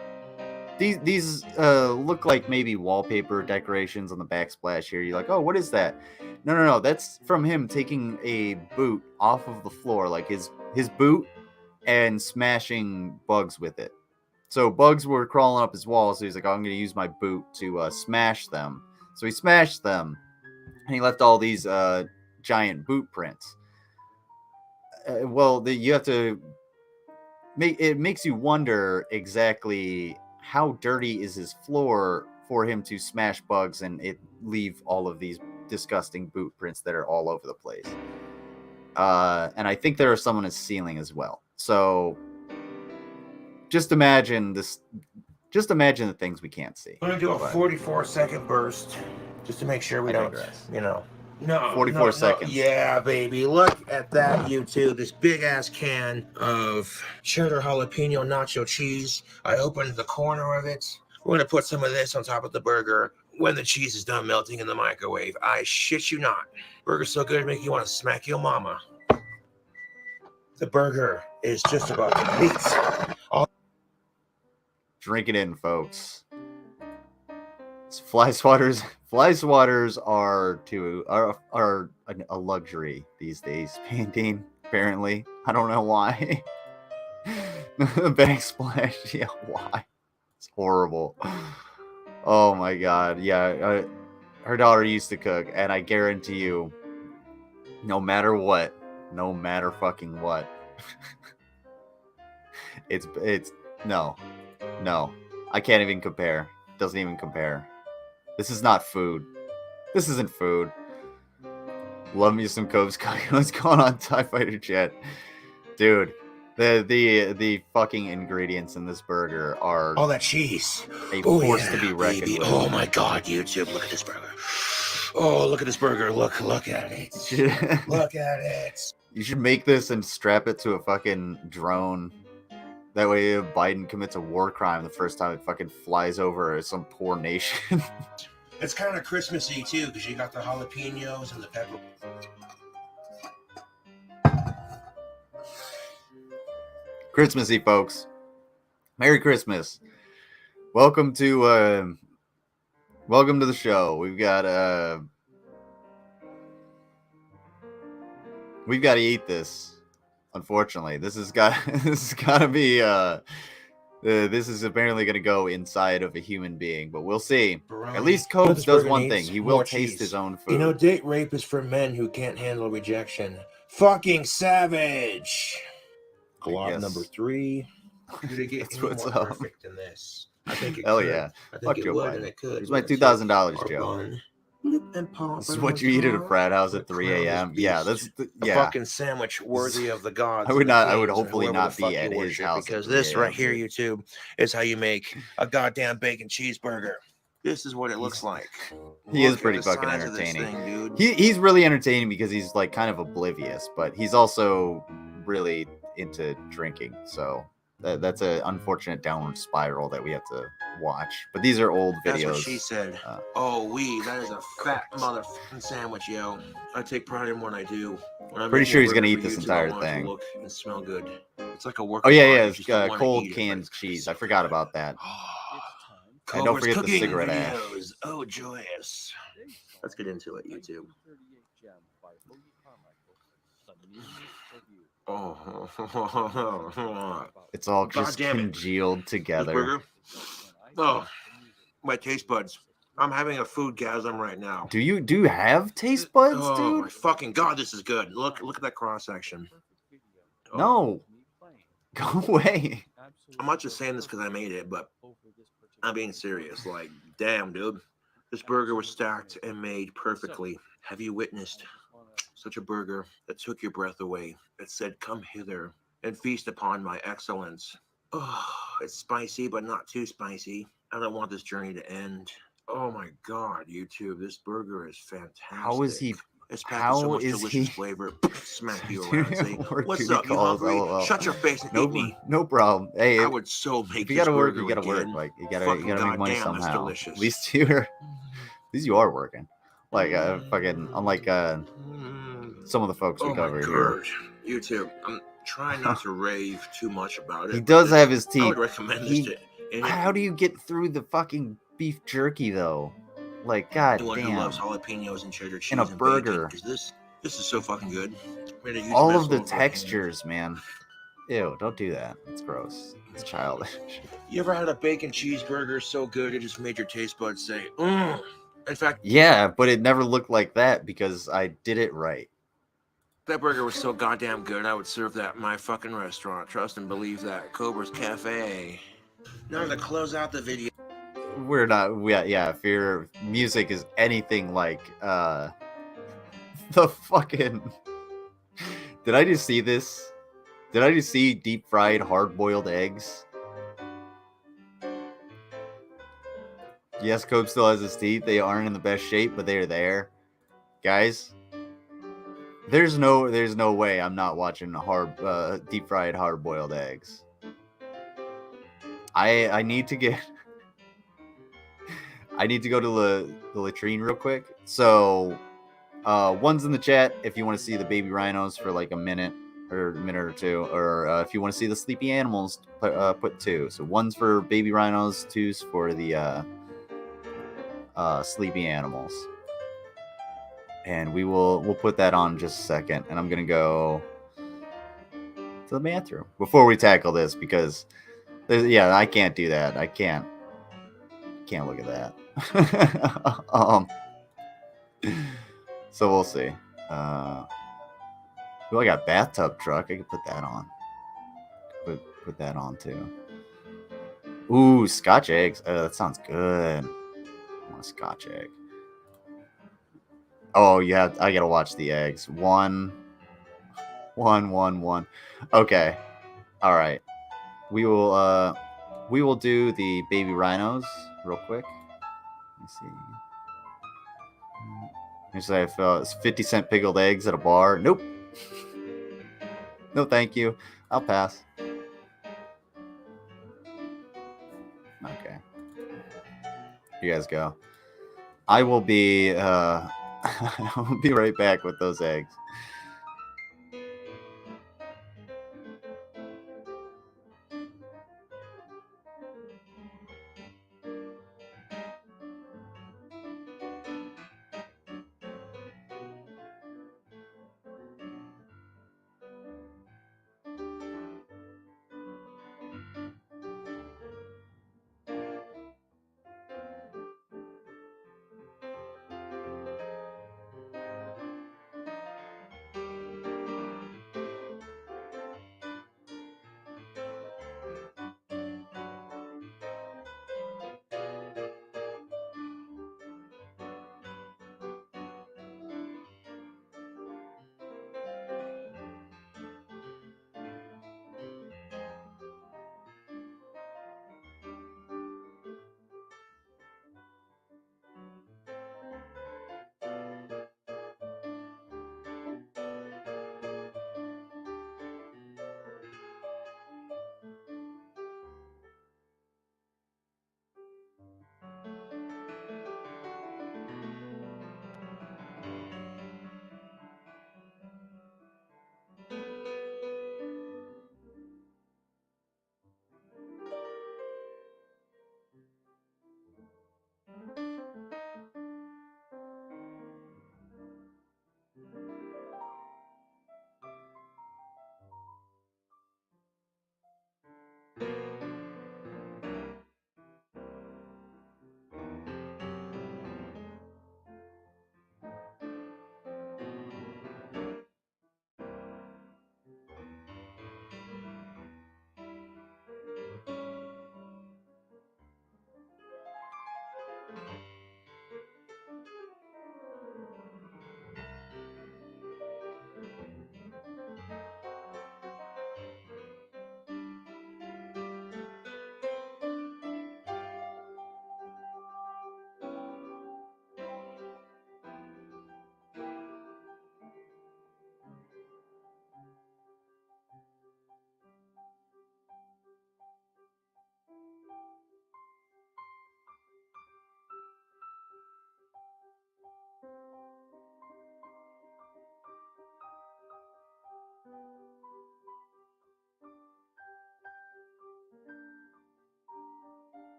look like maybe wallpaper decorations on the backsplash here. You're like, oh, what is that? No. That's from him taking a boot off of the floor, like his boot, and smashing bugs with it. So bugs were crawling up his wall, so he's like, oh, I'm going to use my boot to smash them. So he smashed them, and he left all these giant boot prints. You have to it makes you wonder exactly how dirty is his floor for him to smash bugs and it leave all of these disgusting boot prints that are all over the place. And I think there are some on his ceiling as well. So just imagine this. Just imagine the things we can't see. I'm gonna do a 44-second burst just to make sure we don't, No, 44 seconds. Yeah, baby. Look at that, YouTube. This big ass can of cheddar jalapeno nacho cheese. I opened the corner of it. We're gonna put some of this on top of the burger when the cheese is done melting in the microwave. I shit you not. Burger's so good, it make you want to smack your mama. The burger is just about complete. Drink it in, folks. Fly swatters are a luxury these days. Painting, apparently. I don't know why. The backsplash, yeah, why? It's horrible. Oh my god, yeah. Her daughter used to cook, and I guarantee you, no matter fucking what, it's no, I can't even compare. Doesn't even compare. This is not food. This isn't food. Love me some Cobes cooking. What's going on, TIE Fighter Chat? Dude, the fucking ingredients in this burger are all that cheese. A force to be reckoned with. Oh my god, YouTube, look at this burger. Oh, look at this burger. Look at it. Look at it. You should make this and strap it to a fucking drone. That way, if Biden commits a war crime the first time it fucking flies over some poor nation. It's kind of Christmassy too, because you got the jalapenos and the pepper. Christmassy, folks. Merry Christmas. Welcome to the show. We've got to eat this. Unfortunately, this is gotta be this is apparently gonna go inside of a human being, but we'll see. At least Cobes does one thing. He will taste his own food. You know, date rape is for men who can't handle rejection. Fucking savage. Glob number 3. Did it get any more perfect than this? I think it could. Yeah. I think it would, and it could. Here's my $2,000, Joe. This is what you eat at a frat house at 3 a.m. Yeah, that's a fucking sandwich worthy of the gods. I would hopefully not be at his house, because this right here, YouTube, is how you make a goddamn bacon cheeseburger. This is what it looks like. He is pretty fucking entertaining. He's really entertaining because he's like kind of oblivious, but he's also really into drinking. So that's an unfortunate downward spiral that we have to watch. But these are old videos. That's what she said. That is a fat motherfucking sandwich, yo. I take pride in what I do. Pretty sure he's gonna eat this entire thing. Look and smell good. It's like a work. Oh yeah, it's cold canned cheese. I forgot about that. And don't forget the cigarette ash. Oh, joyous. Let's get into it, YouTube. Oh, it's all just congealed together. Oh, my taste buds. I'm having a food gasm right now. Do you have taste buds, dude? Oh my fucking god, this is good. Look at that cross section. Oh. No, go away. I'm not just saying this because I made it, but I'm being serious. Like, damn, dude, this burger was stacked and made perfectly. Have you witnessed such a burger that took your breath away? It said, "Come hither and feast upon my excellence." Oh, it's spicy, but not too spicy. I don't want this journey to end. Oh my god, YouTube, this burger is fantastic. How is he? It's packed with so much delicious flavor. Smack you around and say, "What's up? You hungry? Shut your face and eat me." No problem. Hey, I would so make. If you gotta work, you gotta work. Like you gotta make money somehow. At least you are working. Like fucking unlike some of the folks we cover here. YouTube, I'm trying not to rave too much about it. He does have his teeth. I would recommend this to anyone. How do you get through the fucking beef jerky though? Like, god damn. Who loves jalapenos and cheddar cheese in a burger. This is so fucking good. All of the textures, man. Ew, don't do that. It's gross. It's childish. You ever had a bacon cheeseburger so good it just made your taste buds say, "Mmm"? In fact, yeah, but it never looked like that because I did it right. That burger was so goddamn good, I would serve that in my fucking restaurant. Trust and believe that. Cobra's Cafe. Now to close out the video. we're not. Yeah. If your music is anything like the fucking. Did I just see this? Did I just see deep fried hard boiled eggs? Yes, Cope still has his teeth. They aren't in the best shape, but they're there, guys. There's no way I'm not watching deep fried hard boiled eggs. I need to get. I need to go to the latrine real quick. So, one's in the chat if you want to see the baby rhinos for like a minute or two, or if you want to see the sleepy animals, put 2. So one's for baby rhinos, 2's for the sleepy animals. And we'll put that on in just a second. And I'm gonna go to the bathroom before we tackle this because I can't do that. I can't look at that. So we'll see. I got bathtub truck. I could put that on. Put that on too. Ooh, Scotch eggs. That sounds good. I want a Scotch egg. Oh, I gotta watch the eggs. One. Okay. All right. We will do the baby rhinos real quick. Let's see. Here's if it's 50-cent pickled eggs at a bar. Nope. No, thank you. I'll pass. Okay. You guys go. I will be I'll be right back with those eggs.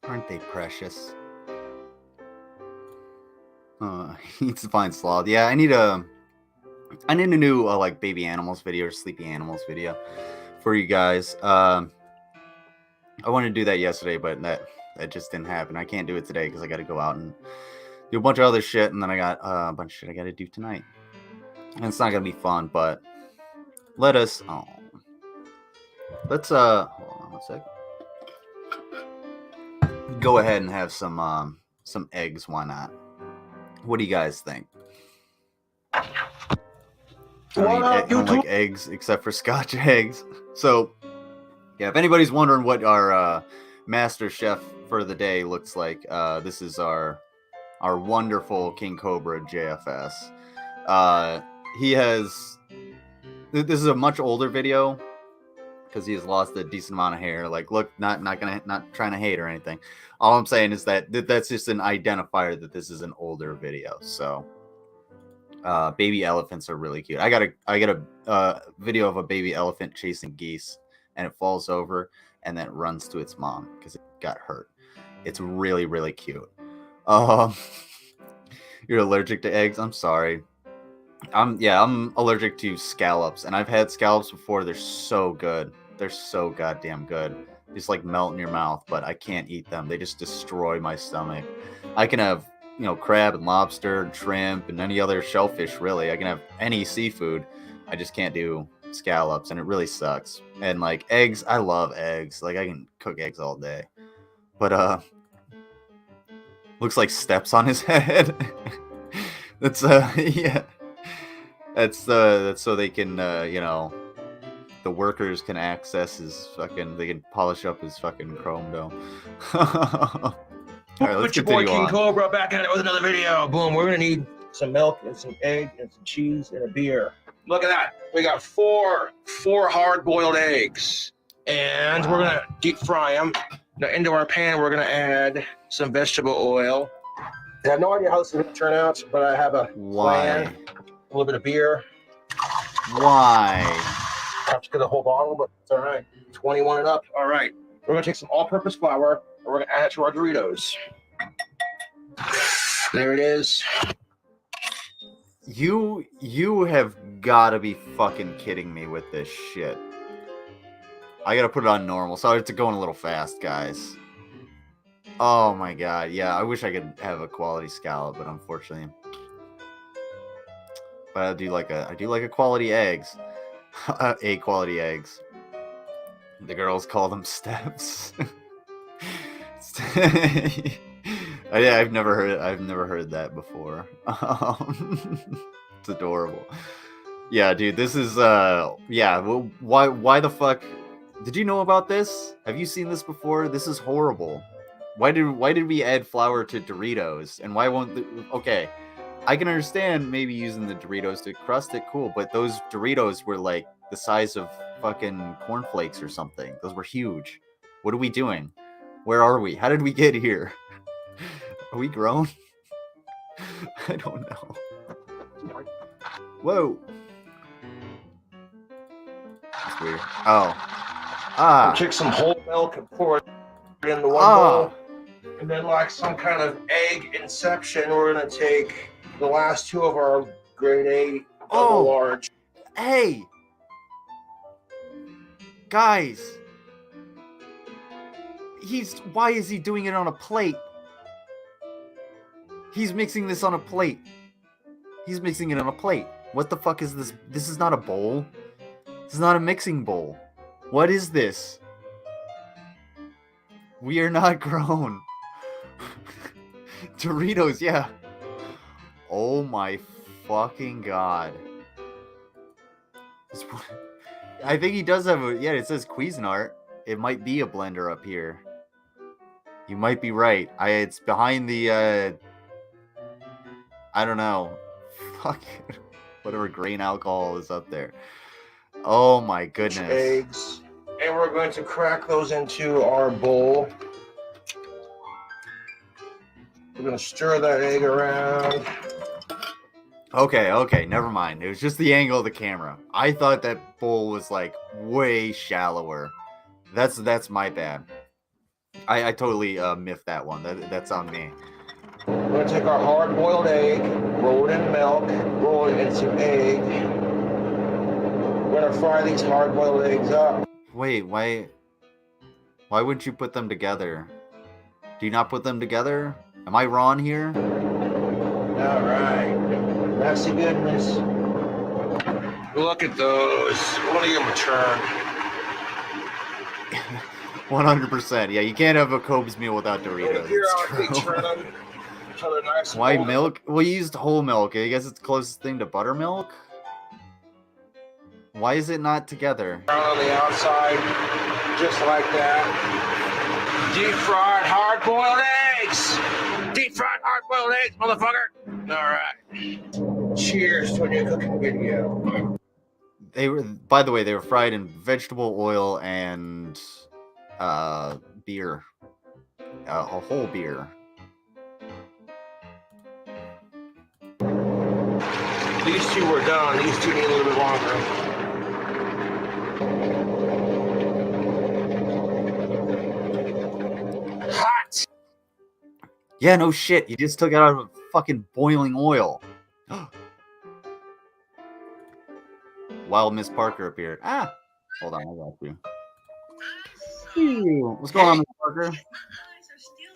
Aren't they precious? He needs to find sloth. Yeah, I need a I need a new like baby animals video or sleepy animals video for you guys. I wanted to do that yesterday, but that just didn't happen. I can't do it today because I got to go out and do a bunch of other shit, and then I got a bunch of shit I got to do tonight, and it's not gonna be fun. But let's hold on one sec. Go ahead and have some eggs. Why not? What do you guys think? I don't like eggs except for Scotch eggs. So, yeah, if anybody's wondering what our master chef for the day looks like, this is our wonderful King Cobra JFS. He has... This is a much older video because he has lost a decent amount of hair. Like, look, not trying to hate or anything. All I'm saying is that's just an identifier that this is an older video. So, baby elephants are really cute. I got a video of a baby elephant chasing geese, and it falls over and then it runs to its mom because it got hurt. It's really, really cute. You're allergic to eggs? I'm sorry. I'm allergic to scallops, and I've had scallops before. They're so good. They're so goddamn good. Just like melt in your mouth, but I can't eat them. They just destroy my stomach. I can have, crab and lobster and shrimp and any other shellfish, really. I can have any seafood. I just can't do scallops, and it really sucks. And like eggs, I love eggs. Like I can cook eggs all day. But looks like steps on his head. That's yeah. That's so they can the workers can access his fucking, they can polish up his fucking chrome dome. All right, let's Put your boy continue King on. Cobra back at it with another video. Boom, we're gonna need some milk and some egg and some cheese and a beer. Look at that. We got four hard-boiled eggs. And Wow. we're gonna deep fry them. Now into our pan, we're gonna add some vegetable oil. I have no idea how this is gonna turn out, but I have a Why? plan. A little bit of beer. Why? I have to get a whole bottle, but it's all right. 21 and up. All right. We're gonna take some all-purpose flour and we're gonna add it to our Doritos. There it is. You have got to be fucking kidding me with this shit. I gotta put it on normal. Sorry, it's going a little fast, guys. Oh my god, yeah. I wish I could have a quality scallop, but unfortunately, but I do like a quality eggs. A quality eggs. The girls call them steps. Yeah, I've never heard that before. It's adorable. Yeah, dude, this is yeah. Well, why the fuck? Did you know about this? Have you seen this before? This is horrible. Why did we add flour to Doritos? And why won't okay? I can understand maybe using the Doritos to crust it, cool, but those Doritos were like the size of fucking cornflakes or something. Those were huge. What are we doing? Where are we? How did we get here? Are we grown? I don't know. Whoa. That's weird. Oh. We'll take some whole milk and pour it in the one bowl. And then like some kind of egg inception, we're gonna take the last two of our grade A double large. Hey! Guys! Why is he doing it on a plate? He's mixing this on a plate. He's mixing it on a plate. What the fuck is this? This is not a bowl. This is not a mixing bowl. What is this? We are not grown. Doritos, yeah. Oh my fucking god. I think he does have a... Yeah, it says Cuisinart. It might be a blender up here. You might be right. It's behind the... I don't know. Fuck. Whatever grain alcohol is up there. Oh my goodness. Eggs. And we're going to crack those into our bowl. We're going to stir that egg around. Okay, never mind. It was just the angle of the camera. I thought that bowl was like way shallower. That's my bad. I totally miffed that one. That's on me. We're gonna take our hard-boiled egg, roll it in milk, roll it in some egg. We're gonna fry these hard-boiled eggs up. Wait, why wouldn't you put them together? Do you not put them together? Am I wrong here? All right, that's the goodness. Look at those. I want to give them a turn. 100%. Yeah, you can't have a Cobes meal without Doritos. Here, It's I'll true. turn them until they're nice and Why golden. milk? Well, you used whole milk. I guess it's the closest thing to buttermilk. Why is it not together? Brown on the outside, just like that. Deep fried hard-boiled eggs. Deep fried hard-boiled eggs, motherfucker. All right. Cheers to a new cooking video. They were, by the way, they were fried in vegetable oil and beer, a whole beer. These two were done. These two need a little bit longer. Hot. Yeah, no shit. You just took it out of fucking boiling oil. Wild Miss Parker appeared. Ah, hold on, I got you. Ew. What's going on, Miss Parker?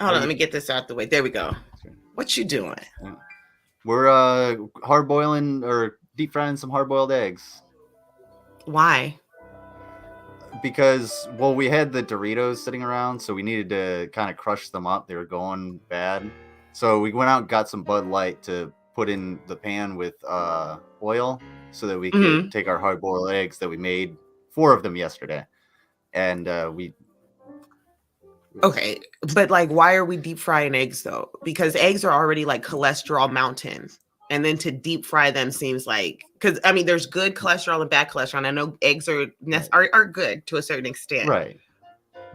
Hold on, let me get this out the way. There we go. What you doing? We're hard boiling or deep frying some hard boiled eggs. Why? Because, well, we had the Doritos sitting around, so we needed to kind of crush them up. They were going bad. So we went out and got some Bud Light to put in the pan with oil so that we could take our hard-boiled eggs that we made 4 of them yesterday. And we... Okay, but like, why are we deep frying eggs though? Because eggs are already like cholesterol mountain. And then to deep fry them seems like, because I mean, there's good cholesterol and bad cholesterol. And I know eggs are good to a certain extent. Right.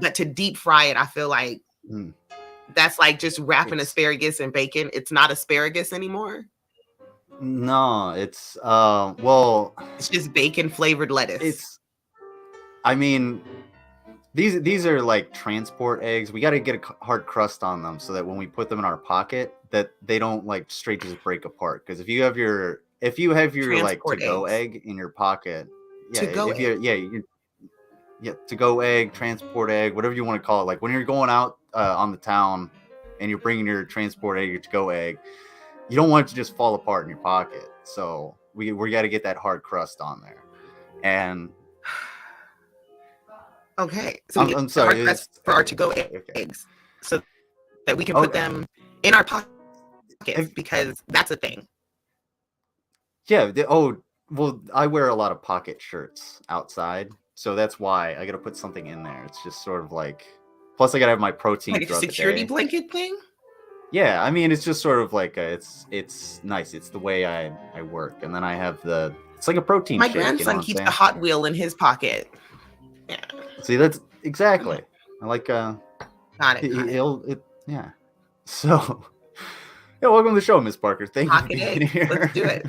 But to deep fry it, I feel like that's like just wrapping asparagus in bacon. It's not asparagus anymore. No, it's well, it's just bacon flavored lettuce. It's, I mean, these are like transport eggs. We got to get a hard crust on them so that when we put them in our pocket, that they don't like straight just break apart. Because if you have your like to go egg in your pocket, to go egg, transport egg, whatever you want to call it. Like when you're going out on the town and you're bringing your transport egg, your to go egg, you don't want it to just fall apart in your pocket. So we got to get that hard crust on there. And okay, so I'm sorry for our to go eggs, so that we can put them in our pockets because that's a thing. Yeah. Well, I wear a lot of pocket shirts outside, so that's why I got to put something in there. It's just sort of like, plus I got to have my protein. Like a security blanket thing. Yeah, I mean, it's just sort of like it's nice. It's the way I work, and then I have it's like a protein. My shake, grandson keeps the Hot Wheel in his pocket. Yeah. See, that's exactly. I like Got it. Yeah. So, yeah, welcome to the show, Miss Parker. Thank you for being here. Let's do it.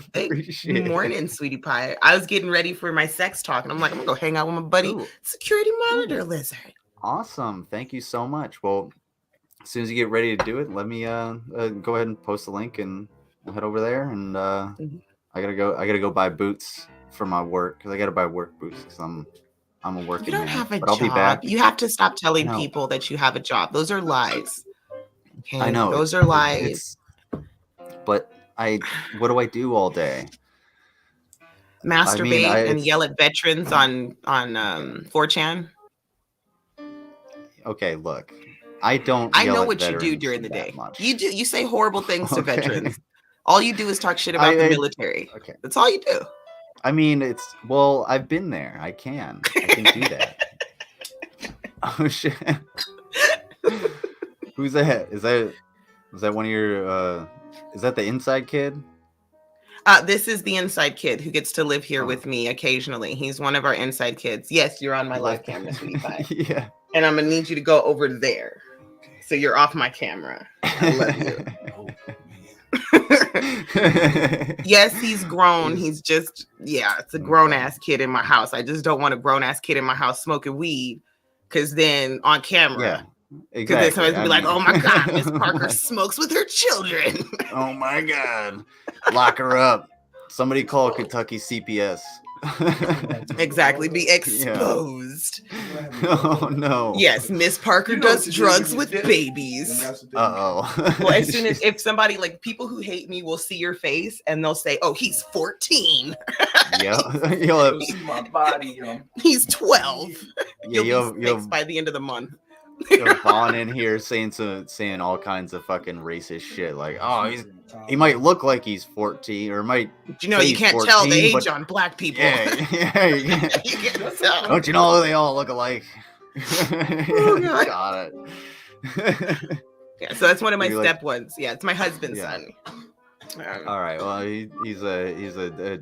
Good morning, sweetie pie. I was getting ready for my sex talk, and I'm like, I'm gonna go hang out with my buddy, security monitor lizard. Awesome. Thank you so much. Well, as soon as you get ready to do it, let me go ahead and post the link, and we'll head over there. And I gotta go buy boots for my work because I gotta buy work boots because I'm a working You don't man. have a But job. I'll be back. You have to stop telling people that you have a job. Those are lies. Okay? I know. Those are lies. But what do I do all day? Masturbate and yell at veterans on 4chan. Okay, look. I don't. I know what you do during the day. You say horrible things to veterans. All you do is talk shit about the military. Okay, that's all you do. I mean, I've been there. I can do that. Oh shit! Who's that? Is that one of your? Is that the inside kid? This is the inside kid who gets to live here with me occasionally. He's one of our inside kids. Yes, you're on my live camera, sweetie pie. Yeah. And I'm gonna need you to go over there, so you're off my camera. I love you. Yes, he's grown. He's just, it's a grown ass kid in my house. I just don't want a grown ass kid in my house smoking weed, because then on camera, Because then somebody's gonna be like, "Oh my God, Miss Parker Like, smokes with her children." oh my God, lock her up. Somebody call Kentucky CPS. Exactly, be Yeah. exposed. Oh no. Yes, Miss Parker You know what does to do drugs when with you dip. babies. Uh-oh. Well, as soon as if somebody like people who hate me will see your face and they'll say, "Oh, he's 14. Yeah. You'll have, You'll see my body. He's 12." yeah, You'll be 6 by the end of the month. you'll Vaughn in here saying all kinds of fucking racist shit like, oh, he might look like he's 14 or might You know, say you he's can't 14, tell the age but on black people. yeah, you can't- You can't tell. don't you know they all look alike? Oh, God. Got it. Yeah, so that's one of my You're like- step ones. Yeah, it's my husband's Yeah. son. All right. Well, he's a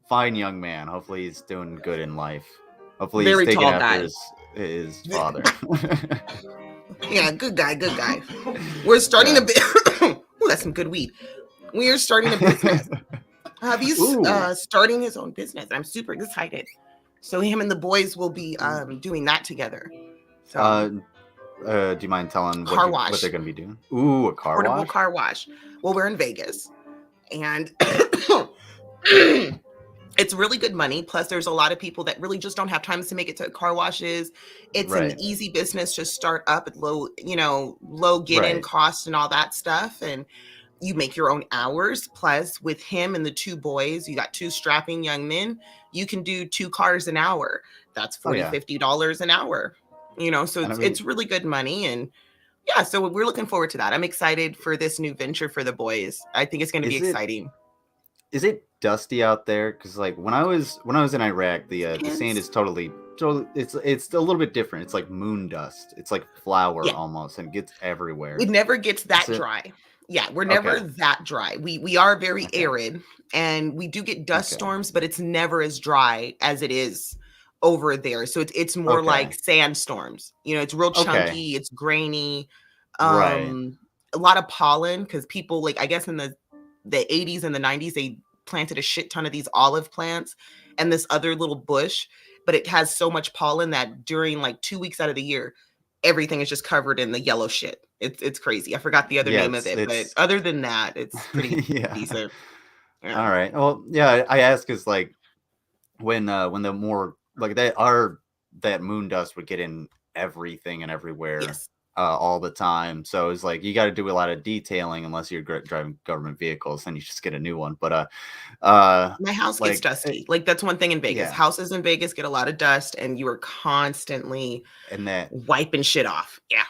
fine young man. Hopefully, he's doing good in life. Hopefully, Very he's taking tall after guy. his father. Yeah, good guy, good guy. We're starting Yeah. a bit. Ooh, that's some good weed. We are starting a business. He's Ooh. starting his own business. I'm super excited. So him and the boys will be doing that together. So Do you mind telling Car what wash. they're going to be doing? Ooh, a car portable wash. car wash. Well, we're in Vegas, and it's really good money. Plus, there's a lot of people that really just don't have time to make it to car washes. It's Right. an easy business to start up at low get-in Right. cost and all that stuff. And you make your own hours. Plus, with him and the two boys, you got two strapping young men. You can do 2 cars an hour. That's $40, yeah. $50 an hour. So And I it's mean- really good money. And yeah, so we're looking forward to that. I'm excited for this new venture for the boys. I think it's going to be Is it- exciting. Is it dusty out there? Because like when I was in Iraq, the sand is totally it's a little bit different. It's like moon dust. It's like flour Yeah. almost, and it gets everywhere. It never gets that Is it- dry. Yeah, we're never Okay. that dry. We are very Okay. arid, and we do get dust Okay. storms, but it's never as dry as it is over there. So it's more Okay. like sandstorms. It's real Okay. chunky, it's grainy, Right. a lot of pollen because people like I guess in the 80s and the 90s they planted a shit ton of these olive plants and this other little bush, but it has so much pollen that during like 2 weeks out of the year everything is just covered in the yellow shit. It's crazy. I forgot the other Yeah, name of it, but it's- other than that, it's pretty Yeah. decent. Yeah. All right. Well, yeah, I ask because like when the more like that moon dust would get in everything and everywhere. Yes. All the time. So it's like you got to do a lot of detailing unless you're driving government vehicles, then you just get a new one. But My house gets like, dusty. Like that's one thing in Vegas. yeah. Houses in Vegas get a lot of dust, and you are constantly and that wiping shit off. Yeah.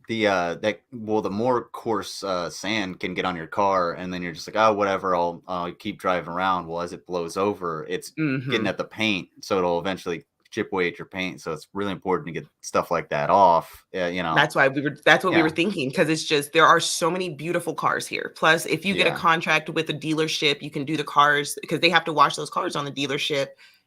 the more coarse sand can get on your car, and then you're just like, oh, whatever, I'll keep driving around. Well, as it blows over, it's Mhm. getting at the paint, so it'll eventually chip away at your paint. So it's really important to get stuff like that off. That's why we were Yeah. thinking, because it's just there are so many beautiful cars here. Plus, if you get a Yeah. contract with a dealership, you can do the cars because they have to wash those cars on the dealership,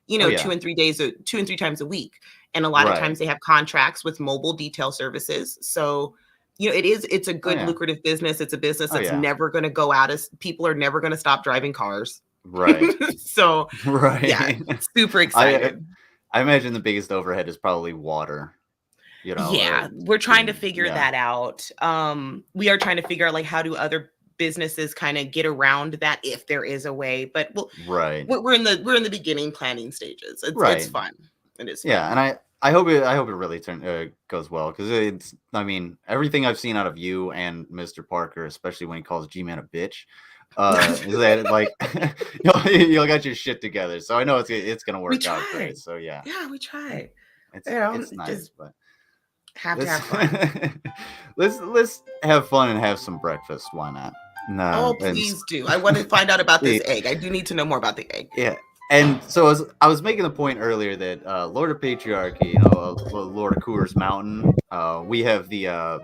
Oh, yeah. 2 and 3 times a week. And a lot of Right. times they have contracts with mobile detail services. So, it's a good yeah. lucrative business. It's a business Oh, that's yeah. never going to go out as people are never going to stop driving cars. Right. So, Right. yeah, super excited. I imagine the biggest overhead is probably water. Yeah, we're trying to figure yeah. that out. We are trying to figure out like how do other businesses kind of get around that if there is a way. But Right. we're in the beginning planning stages. It's Right. fun. It is. Yeah, and I hope it really goes well, because everything I've seen out of you and Mr. Parker, especially when he calls G-Man a bitch, is that like you'll got your shit together. So I know it's gonna work out tried. great. So yeah, Yeah, we tried. it's Just nice, but Have to let's have fun. let's have fun and have some breakfast. Why not? No, Oh, please do. I want to find out about this egg. I do need to know more about the egg. Yeah. And so I was making the point earlier that Lord of Patriarchy, Lord of Coors Mountain, we have the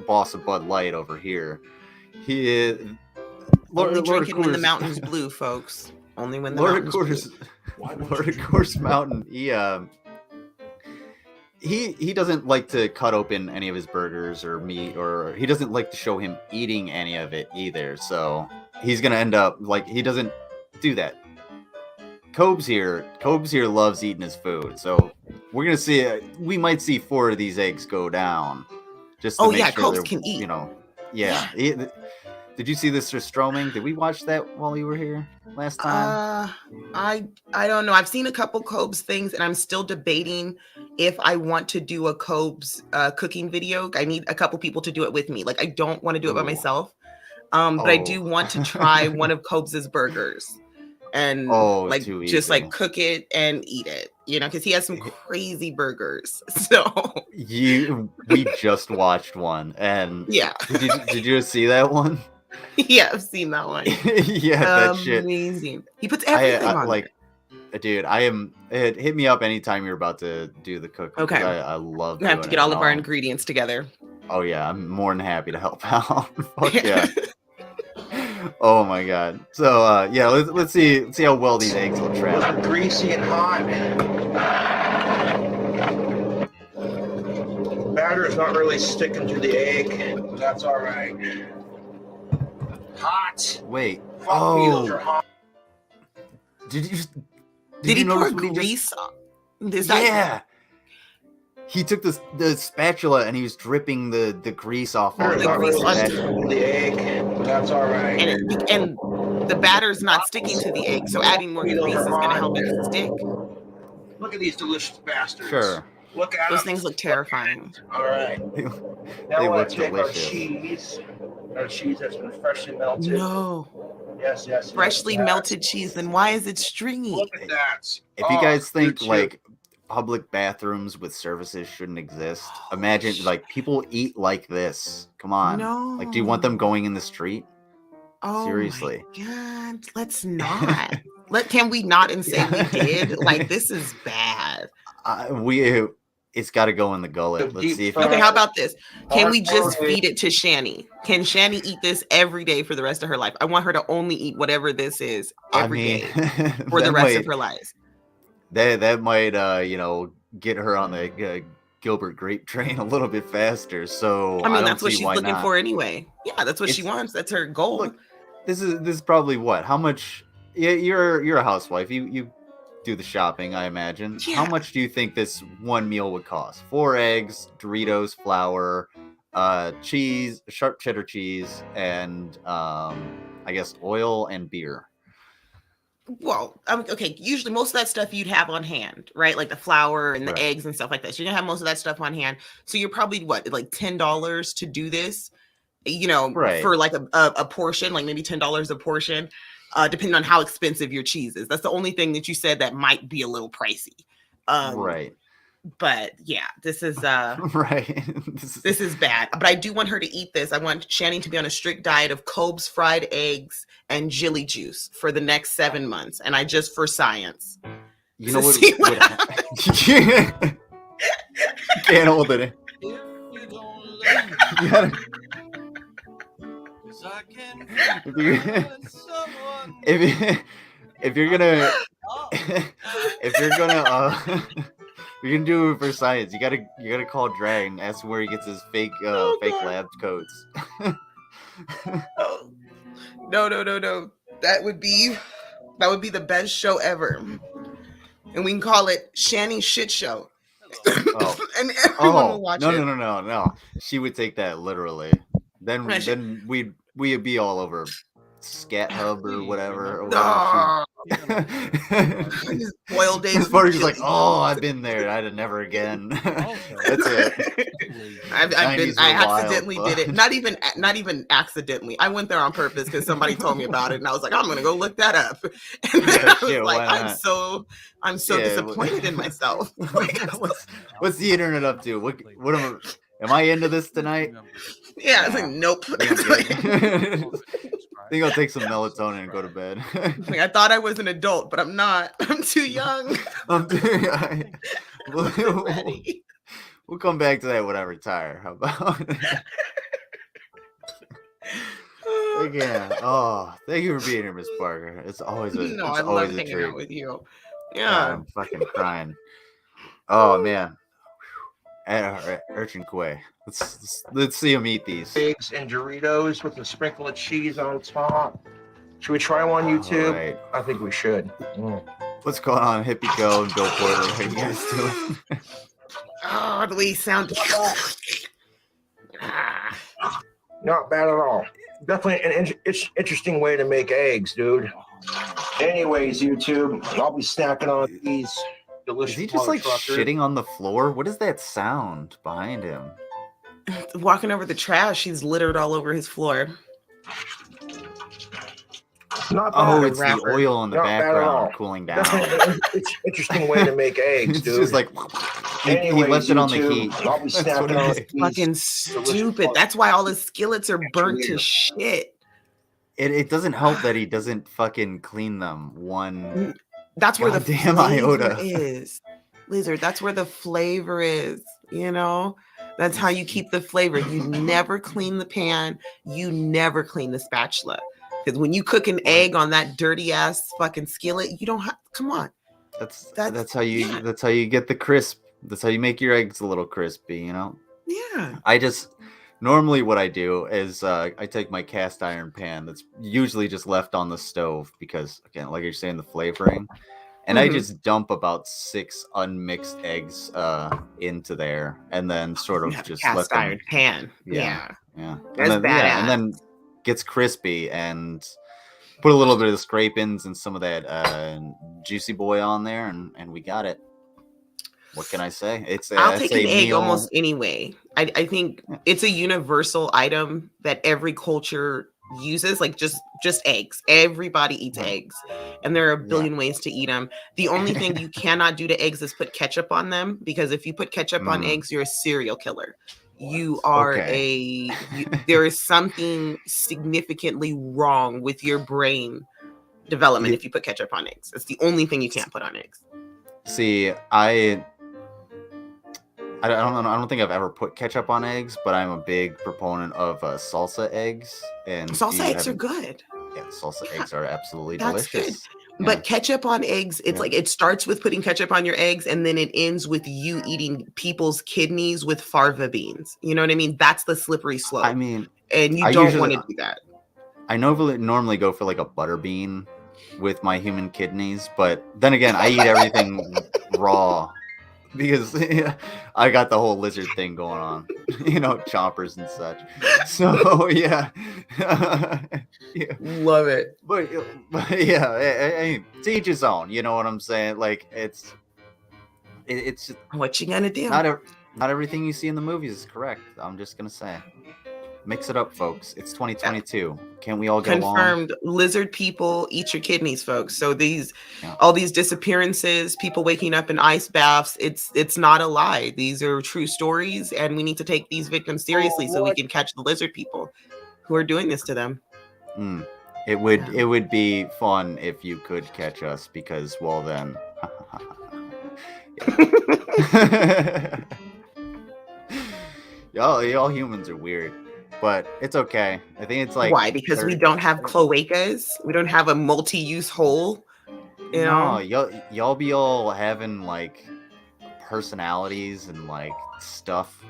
boss of Bud Light over here. He is Only Lord drink of it when the Coors- mountain's blue, folks. Only when the Lord of mountain's blue. Coors, Lord of Coors Mountain. He doesn't like to cut open any of his burgers or meat, or he doesn't like to show him eating any of it either. So he's gonna end up like he doesn't do that. Cobes here loves eating his food. So we're gonna see. We might see 4 of these eggs go down. Just to Oh make yeah, sure Cobes they're, can eat. you know, yeah. Did you see this surstroming? Did we watch that while you were here last time? I don't know. I've seen a couple Cobes things, and I'm still debating if I want to do a Cobes cooking video. I need a couple people to do it with me. Like I don't want to do it by Ooh. myself. But I do Oh. want to try one of Cobes's burgers and like too just easy. like cook it and eat it, you know, because he has some crazy burgers. So we just watched one, and yeah, did you see that one? yeah, I've seen that one. Yeah, that shit. Amazing. He puts everything on like there. dude, I am hit me up anytime you're about to do the cooking. Okay. I love We have to doing get it. all of our ingredients together. Oh yeah, I'm more than happy to help out. Fuck yeah. Oh my god. So yeah, let's see how well these eggs will travel. Greasy and hot. Batter is not really sticking to the egg, but that's all right. Hot. Wait. Fuck me, those are hot. Did Did he you pour notice what grease on? Yeah. He took the spatula and he was dripping the grease off Batter of is not really the sticking to the egg, but that's all right. And the batter's not sticking to the egg, so adding more grease is going to help it stick. Look at these delicious bastards. Sure. Look at Those them. things look terrifying. All right. They Now we're look going to take delicious. our cheese that's been freshly melted. No. Yes. Freshly melted cheese, then why is it stringy? Look at that. If you guys think good like public bathrooms with services shouldn't exist, imagine like people eat like this. Come on. No. Like, do you want them going in the street? Oh Seriously. my God, let's not. Can we not and say we did? Like, this is bad. It's got to go in the gullet. Let's see if Okay, how about this? Can we just feed it to Shani? Can Shani eat this every day for the rest of her life? I want her to only eat whatever this is every day for the rest of her life. That might get her on the Gilbert grape train a little bit faster. So I mean, that's what she's looking for anyway. Yeah, that's what she wants. That's her goal. Look, this is probably what? How much? Yeah, you're a housewife. You do the shopping, I imagine. Yeah. How much do you think this one meal would cost? 4 eggs, Doritos, flour, cheese, sharp cheddar cheese, and I guess oil and beer. Well, okay. Usually, most of that stuff you'd have on hand, right? Like the flour and the eggs and stuff like that. So you're gonna have most of that stuff on hand. So you're probably like $10 to do this, for like a portion, like maybe $10 a portion, depending on how expensive your cheese is. That's the only thing that you said that might be a little pricey. Right. But yeah, this is right. This is bad. But I do want her to eat this. I want Shannon to be on a strict diet of Cobes fried eggs and Jilly juice for the next 7 months. And I just for science. You know what can't hold it in. If you're gonna you're gonna do it for science, you gotta call Drag and ask where he gets his fake lab coats. No. That would be the best show ever. And we can call it Shanny's Shit Show. Oh. And everyone will watch it. No. She would take that literally. Then we'd be all over Scat Hub or whatever. Boiled eggs. Sparky's like, oh, I've been there. I'd never again. That's it. I accidentally did it. Not even accidentally. I went there on purpose because somebody told me about it, and I was like, I'm gonna go look that up. And then I was like, I'm so disappointed in myself. What's the internet up to? What am I into this tonight? Yeah, I was like, nope. I think I'll take some melatonin and go to bed. I thought I was an adult, but I'm not. I'm too young. We'll come back to that when I retire. How about again? Oh, thank you for being here, Miss Parker. It's always I love hanging out with you. Yeah, I'm fucking crying. Oh man, urchin quay. Let's see him eat these eggs and Doritos with a sprinkle of cheese on top. Should we try one, YouTube? Right. I think we should. What's going on, Hippie Go and Bill Porter? How you guys doing? Oh, the way you sound. Ah. Not bad at all. Definitely an interesting way to make eggs, dude. Anyways, YouTube, I'll be snacking on these delicious. Is he just like motherfuckers. shitting on the floor? What is that sound behind him? Walking over the trash, he's littered all over his floor. Not bad. Oh, it's rapper. the oil in the Not bad at all. background cooling down. Definitely an interesting way to make eggs, It's dude. just like he Anyways, left it on the YouTube, heat. I'll be That's what snacking on it is. these Fucking stupid. That's why all his skillets are burnt to shit. It doesn't help that he doesn't fucking clean them one. That's where the Goddamn flavor iota. is. Lizard, that's where the flavor is, you know? That's how you keep the flavor. You never clean the pan. You never clean the spatula. Because when you cook an egg on that dirty ass fucking skillet, you don't have, come on. That's That's- how you yeah. that's how you get the crisp. That's how you make your eggs a little crispy, you know? Yeah. I just normally what I do is I take my cast iron pan that's usually just left on the stove because again, like you're saying, the flavoring. And I Mhm. just dump about 6 unmixed eggs into there and then sort of You have a just let cast them iron pan. Yeah. Yeah. And That's then, and badass. then gets crispy and put a little bit of the scrapings and some of that juicy boy on there and we got it. What can I say? I'll it's take a an egg meal. almost anyway. I think it's a universal item that every culture uses, like just eggs. Everybody eats eggs, and there are a billion ways to eat them. The only thing you cannot do to eggs is put ketchup on them, because if you put ketchup on eggs, you're a serial killer. You are there is something significantly wrong with your brain development if you put ketchup on eggs. It's the only thing you can't put on eggs. See, I don't think I've ever put ketchup on eggs, but I'm a big proponent of salsa eggs. And Salsa eggs are good. Yeah, salsa eggs are absolutely That's delicious. good. But ketchup on eggs, it's like it starts with putting ketchup on your eggs, and then it ends with you eating people's kidneys with farva beans. You know what I mean? That's the slippery slope. I mean, and you I don't usually- want to do that. I normally go for like a butter bean with my human kidneys, but then again, I eat everything raw because I got the whole lizard thing going on, chompers and such. So yeah, yeah. Love it. But yeah, to each his own. You know what I'm saying? Like it's what you gonna do? Not everything you see in the movies is correct. I'm just gonna say. Mix it up, folks. It's 2022. Can't we all get Confirmed. along? Lizard people eat your kidneys, folks. So all these disappearances, people waking up in ice baths, it's not a lie. These are true stories, and we need to take these victims seriously so we can catch the lizard people who are doing this to them. It would be fun if you could catch us, because well then. Y'all humans are weird. But it's okay. I think it's like why? Because we don't have cloacas. We don't have a multi-use hole. You know? Y'all be all having like personalities and like stuff,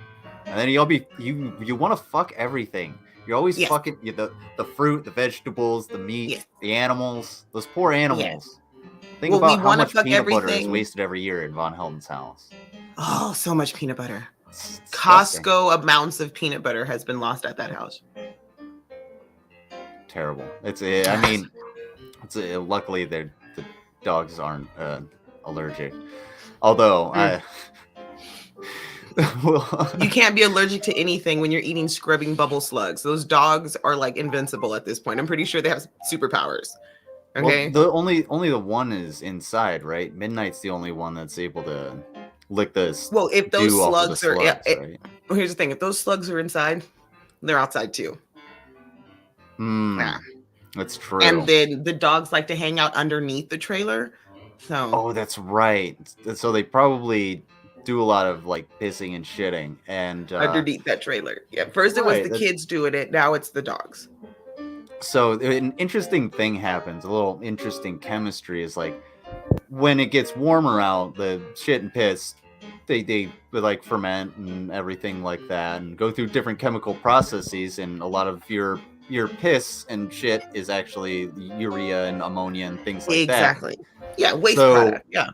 and then y'all be you want to fuck everything. You're always fucking the fruit, the vegetables, the meat, the animals. Those poor animals. Think about how much peanut butter is wasted every year in Von Helden's house. Oh, so much peanut butter. Costco amounts of peanut butter has been lost at that house. Terrible. Luckily the dogs aren't allergic. Although you can't be allergic to anything when you're eating scrubbing bubble slugs. Those dogs are like invincible at this point. I'm pretty sure they have superpowers. Okay. Well, only the one is inside, right? Midnight's the only one that's able to lick this. Well, if those slugs are right? Here's the thing, if those slugs are inside, they're outside too. Yeah, that's true. And then the dogs like to hang out underneath the trailer. So that's right. So they probably do a lot of like pissing and shitting and underneath that trailer. Yeah, first it was the kids doing it, now it's the dogs. So an interesting thing happens, a little interesting chemistry is like when it gets warmer out, the shit and piss, they like ferment and everything like that and go through different chemical processes, and a lot of your piss and shit is actually urea and ammonia and things like that. Exactly. Yeah, waste So product. Yeah.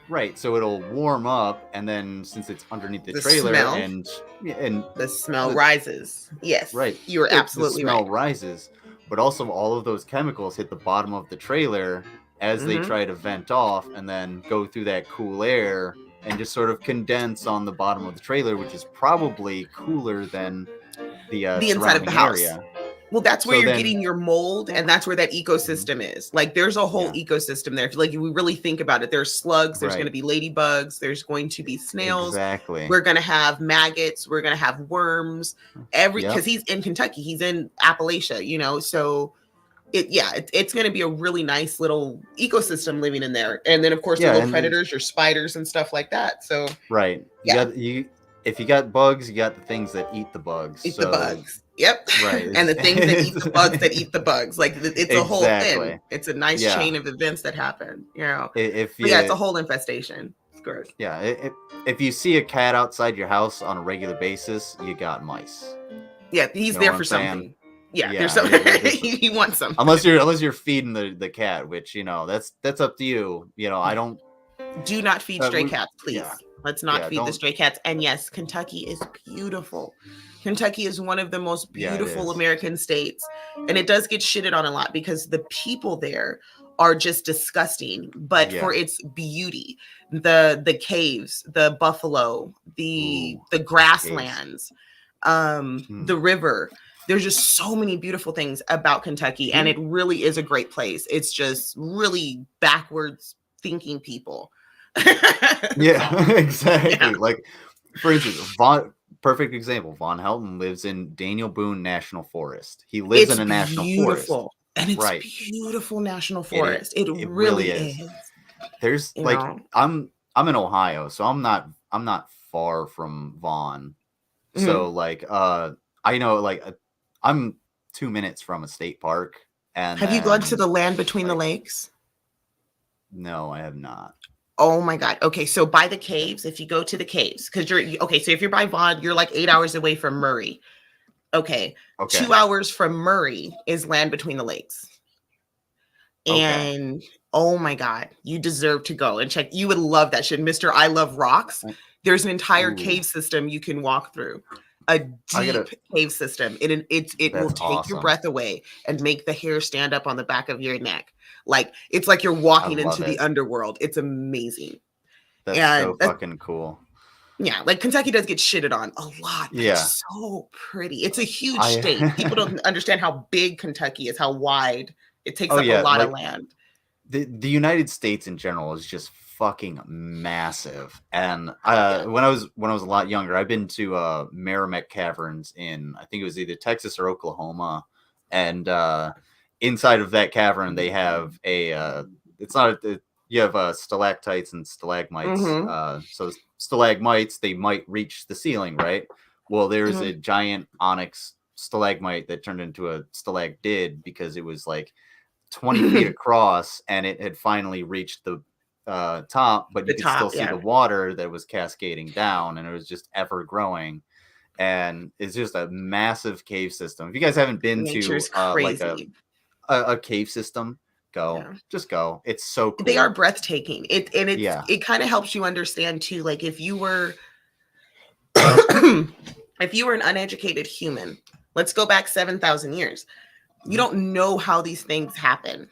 right, so it'll warm up, and then since it's underneath the The trailer, smell. and The smell the- rises. Yes. right, You are the absolutely smell right. rises, but also all of those chemicals hit the bottom of the trailer as they Mhm. try to vent off, and then go through that cool air and just sort of condense on the bottom of the trailer, which is probably cooler than the The inside of the surrounding house. area. Well, that's where So you're then, getting your mold, yeah, and that's where that mhm, ecosystem is. Like, there's a whole yeah, ecosystem there. If, like, if we really think about it, there's slugs, there's going to right, be ladybugs, there's going to be snails, exactly. we're going to have maggots, we're going to have worms. Because Yep. he's in Kentucky, he's in Appalachia, you know, so it's going to be a really nice little ecosystem living in there. And then, of course, your Yeah, little and predators, your spiders, and stuff like that. So, right, yeah, if you got bugs, you got the things that eat the bugs. eat the So bugs. Yep. right, And the things that eat the bugs that it's eat the bugs. Like, it's a whole thing. exactly. It's a nice Yeah, chain of events that happen, you know. if But yeah, it's a you whole infestation. It's gross. yeah, if you see a cat outside your house on a regular basis, you got mice. Yeah, he's You know there what for I'm saying? something. Yeah, Yeah, there's some just, he wants some. unless you're feeding the cat, which that's up to you. I don't. Do not feed stray cats, please. Yeah, Let's not yeah, feed the don't. stray cats. And yes, Kentucky is beautiful. Kentucky is one of the most Yeah, it beautiful is. American states. And it does get shitted on a lot because the people there are just disgusting. But Yeah. for its beauty, the caves, the buffalo, the Ooh, grasslands, Hmm. the river. There's just so many beautiful things about Kentucky, and it really is a great place. It's just really backwards thinking people. Yeah, exactly. Yeah. Like, for instance, perfect example. Von Helton lives in Daniel Boone National Forest. He lives It's in a national forest. beautiful. And it's Right. beautiful national forest. It It really really is. is. There's You like know. I'm in Ohio, so I'm not far from Vaughn. So like I know like I'm 2 minutes from a state park, and Have you gone to then the land between the like lakes? no, I have not. Oh my God. Okay, so by the caves, if you go to the caves, because so if you're by Vaughn, you're like 8 hours away from Murray. Okay. Okay. 2 hours from Murray is land between the lakes. Okay. And oh my God, you deserve to go and check. You would love that shit. Mr. I Love Rocks. There's an entire Ooh. cave system you can walk through. A deep cave system. It will That's take your awesome. breath away and make the hair stand up on the back of your neck. Like, it's like you're walking into the underworld. It's amazing. That's so fucking cool. Yeah, like Kentucky does get shitted on a lot. But Yeah. It's so pretty. It's a huge state. People don't understand how big Kentucky is, how wide. It takes up a lot of land. The United States in general is just fucking massive. And when I was a lot younger, I've been to Merrimack Caverns in, I think it was either Texas or Oklahoma, and inside of that cavern they have you have stalactites and stalagmites. Mm-hmm. So stalagmites, they might reach the ceiling, right? Well, there's a giant onyx stalagmite that turned into a stalagdid because it was like 20 feet across, and it had finally reached the top, but you could still see the water that was cascading down, and it was just ever growing. And it's just a massive cave system. If you guys haven't been to like a cave system, just go. It's so cool. They are breathtaking. It kind of helps you understand too, like if you were if you were an uneducated human, let's go back 7,000 years. You don't know how these things happen.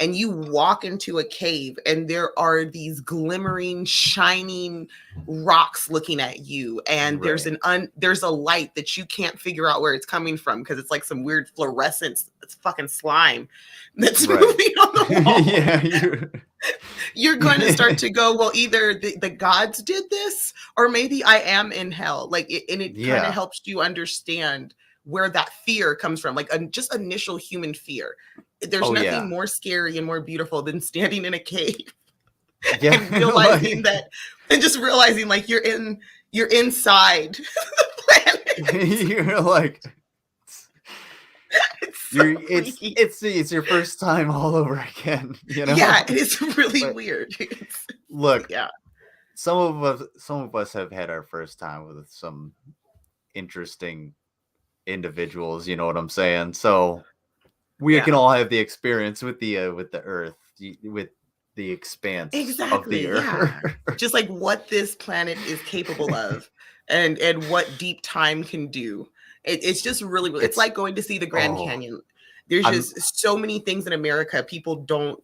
And you walk into a cave and there are these glimmering, shining rocks looking at you. And there's a light that you can't figure out where it's coming from because it's like some weird fluorescence. It's fucking slime that's moving on the wall. Yeah, you're going to start to go, well, either the gods did this or maybe I am in hell. Like, it kind of helps you understand where that fear comes from, like just initial human fear. There's nothing more scary and more beautiful than standing in a cave and realizing and just realizing like you're inside the planet. You're like, it's your first time all over again, you know? Yeah, it's really weird. Look, some of us have had our first time with some interesting individuals, you know what I'm saying? So we can all have the experience with the earth, with the expanse of Exactly. the Yeah. earth. Just like what this planet is capable of and what deep time can do. It's just really, it's It's like going to see the Grand oh, Canyon. There's I'm just so many things in America people don't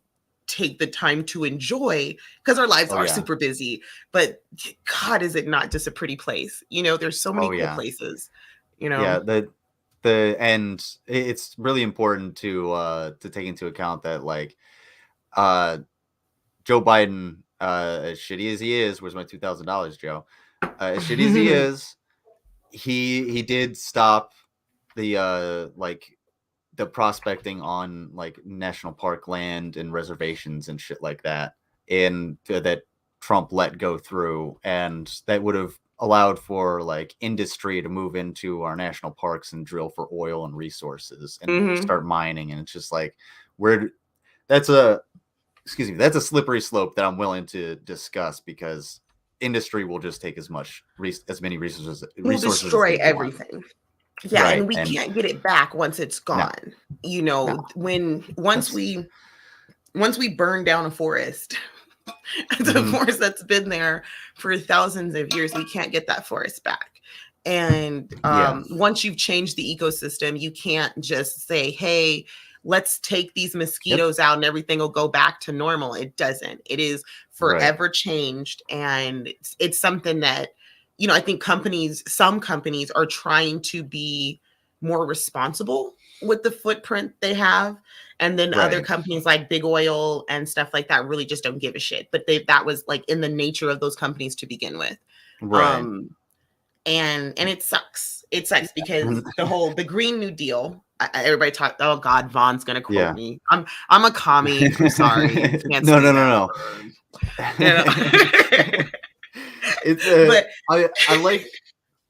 take the time to enjoy because our lives oh are yeah, super busy. But God, is it not just a pretty place? You know, there's so many oh cool yeah, places, you know. yeah. The and it's really important to take into account that like uh Joe Biden, as shitty as he is, where's my $2,000, Joe? As shitty as he is, he did stop the like the prospecting on like national park land and reservations and shit like that, and that Trump let go through, and that would have allowed for like industry to move into our national parks and drill for oil and resources and Mhm. start mining. And it's just like where that's a excuse me, that's a slippery slope that I'm willing to discuss because industry will just take as many We'll resources as destroy they want. everything. Yeah, Right. and we And can't get it back once it's no, gone. You know, no, once that's we burn down a forest, it's a mhm, forest that's been there for thousands of years, we can't get that forest back. And yeah, once you've changed the ecosystem, you can't just say, hey, let's take these yep, mosquitoes out and everything will go back to normal. It doesn't. It is right, forever changed. And it's something that, you know, I think some companies are trying to be more responsible with the footprint they have. And then other right, companies like Big Oil and stuff like that really just don't give a shit. But that was like in the nature of those companies to begin with. right. Um, and it sucks. It sucks because the Green New Deal. Everybody talk. Oh God, Vaughn's gonna quote Yeah. me. I'm a commie. I'm sorry. Can't No, say no, no, that no. word. You know? It's But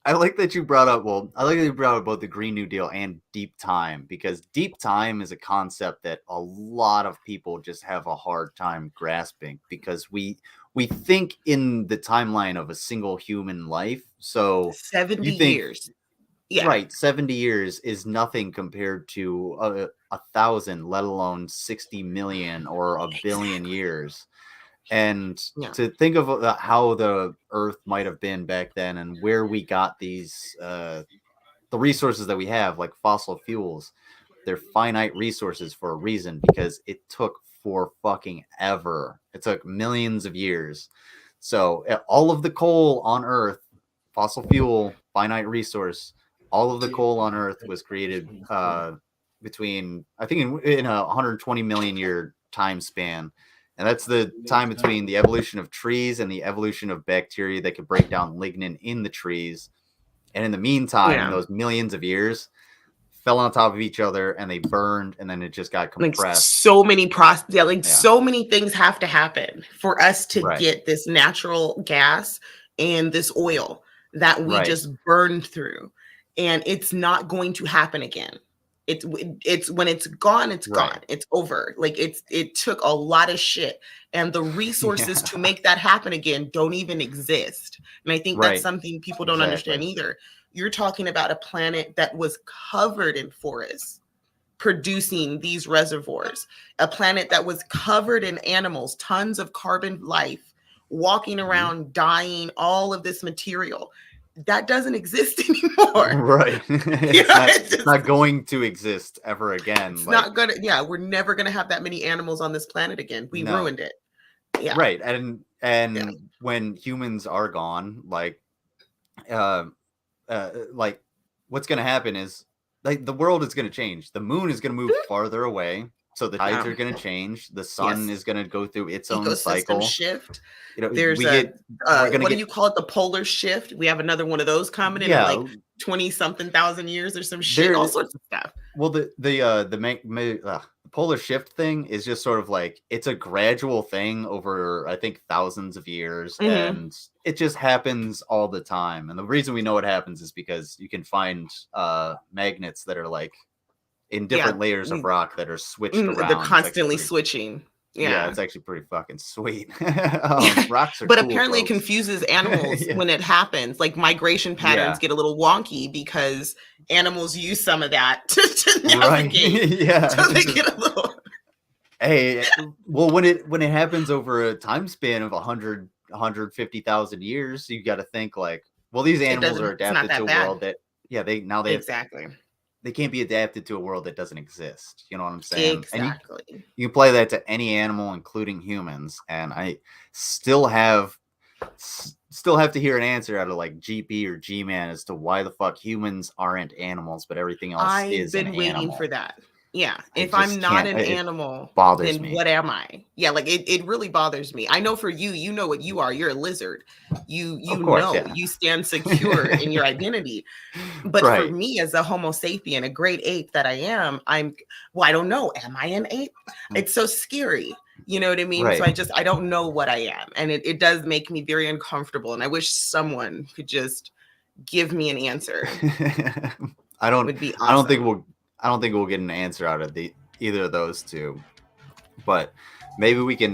I like that you brought up. Well, I like that you brought up both the Green New Deal and deep time, because deep time is a concept that a lot of people just have a hard time grasping, because we think in the timeline of a single human life. So 70 you think years. Yeah. right, 70 years is nothing compared to 1,000, let alone 60 million or a billion Exactly. years. And Yeah. to think of how the earth might have been back then and where we got these the resources that we have, like fossil fuels, they're finite resources for a reason, because it took for fucking ever. It took millions of years. So all of the coal on earth, fossil fuel, finite resource, all of the coal on earth was created between, I think, in a 120 million year time span. And that's the time between the evolution of trees and the evolution of bacteria that could break down lignin in the trees. And in the meantime, Yeah. those millions of years fell on top of each other and they burned, and then it just got Like compressed. so many Yeah. so many things have to happen for us to Right. get this natural gas and this oil that we Right. just burned through. And it's not going to happen again. It's when it's gone, it's Right. gone. It's over. Like it took a lot of shit. And the resources to Yeah. make that happen again don't even exist. And I think that's Right. something people don't understand Exactly. either. You're talking about a planet that was covered in forests producing these reservoirs, a planet that was covered in animals, tons of carbon life, walking Mhm. around, dying, all of this material. That doesn't exist anymore. Right. You know, It's not going to exist ever again. it's Like, not gonna, yeah, we're never gonna have that many animals on this planet again. We no. ruined it. Yeah. Right. Yeah. And when humans are gone, uh like what's going to happen is, like, the world is going to change. The moon is going to move farther away, so the tides Yeah. are going to change. The sun Yes. is going to go through its own Ecosystem cycle. shift. You know, There's we're going to what do get you call it? The polar shift. We have another one of those coming in yeah, like 20 something thousand years or some shit, all there sorts of stuff. well the polar shift thing is just sort of like, it's a gradual thing over, I think, thousands of years, Mhm. and it just happens all the time. And the reason we know it happens is because you can find magnets that are like in different Yeah. layers of rock that are switched They're around. It's actually constantly pretty, switching. yeah, Yeah. it's actually pretty fucking sweet. Yeah. Rocks are But cool, apparently it folks. confuses animals Yeah. when it happens. Like migration patterns Yeah. get a little wonky because animals use some of that to Right. navigate. Yeah. So they It's just- get a little Hey, well, when it happens over a time span of 150,000 years, you got to think like, well, these animals are It's not adapted to that a bad. world that, yeah, they Exactly. can't be adapted to a world that doesn't exist. You know what I'm saying? And Exactly. you can play that to any animal, including humans, and I still have to hear an answer out of like GP or G-Man as to why the fuck humans aren't animals, but everything else I've is an been waiting animal. for that. Yeah. I If I'm just not can't. an It animal, bothers then me. what am I? Yeah, like it really bothers me. I know for you, you know what you are. You're a lizard. You Of course, know yeah. you stand secure in your identity. But for Right. me as a Homo sapien, a great ape that I am, I don't know. Am I an ape? It's so scary. You know what I mean? So Right. I don't know what I am. And it does make me very uncomfortable. And I wish someone could just give me an answer. I don't Would be I don't think awesome. we'll get an answer out of either of those two. But maybe we can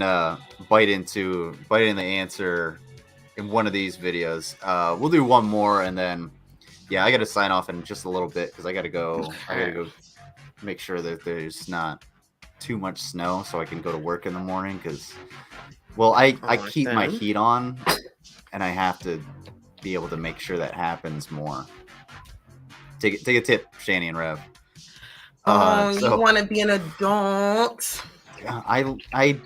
bite into the answer in one of these videos. We'll do one more, and then I got to sign off in just a little bit because I got to go make sure that there's not too much snow so I can go to work in the morning because I keep my Awesome. heat on and I have to be able to make sure that happens more. Take a tip, Shani and Rev. You want to be an adult? I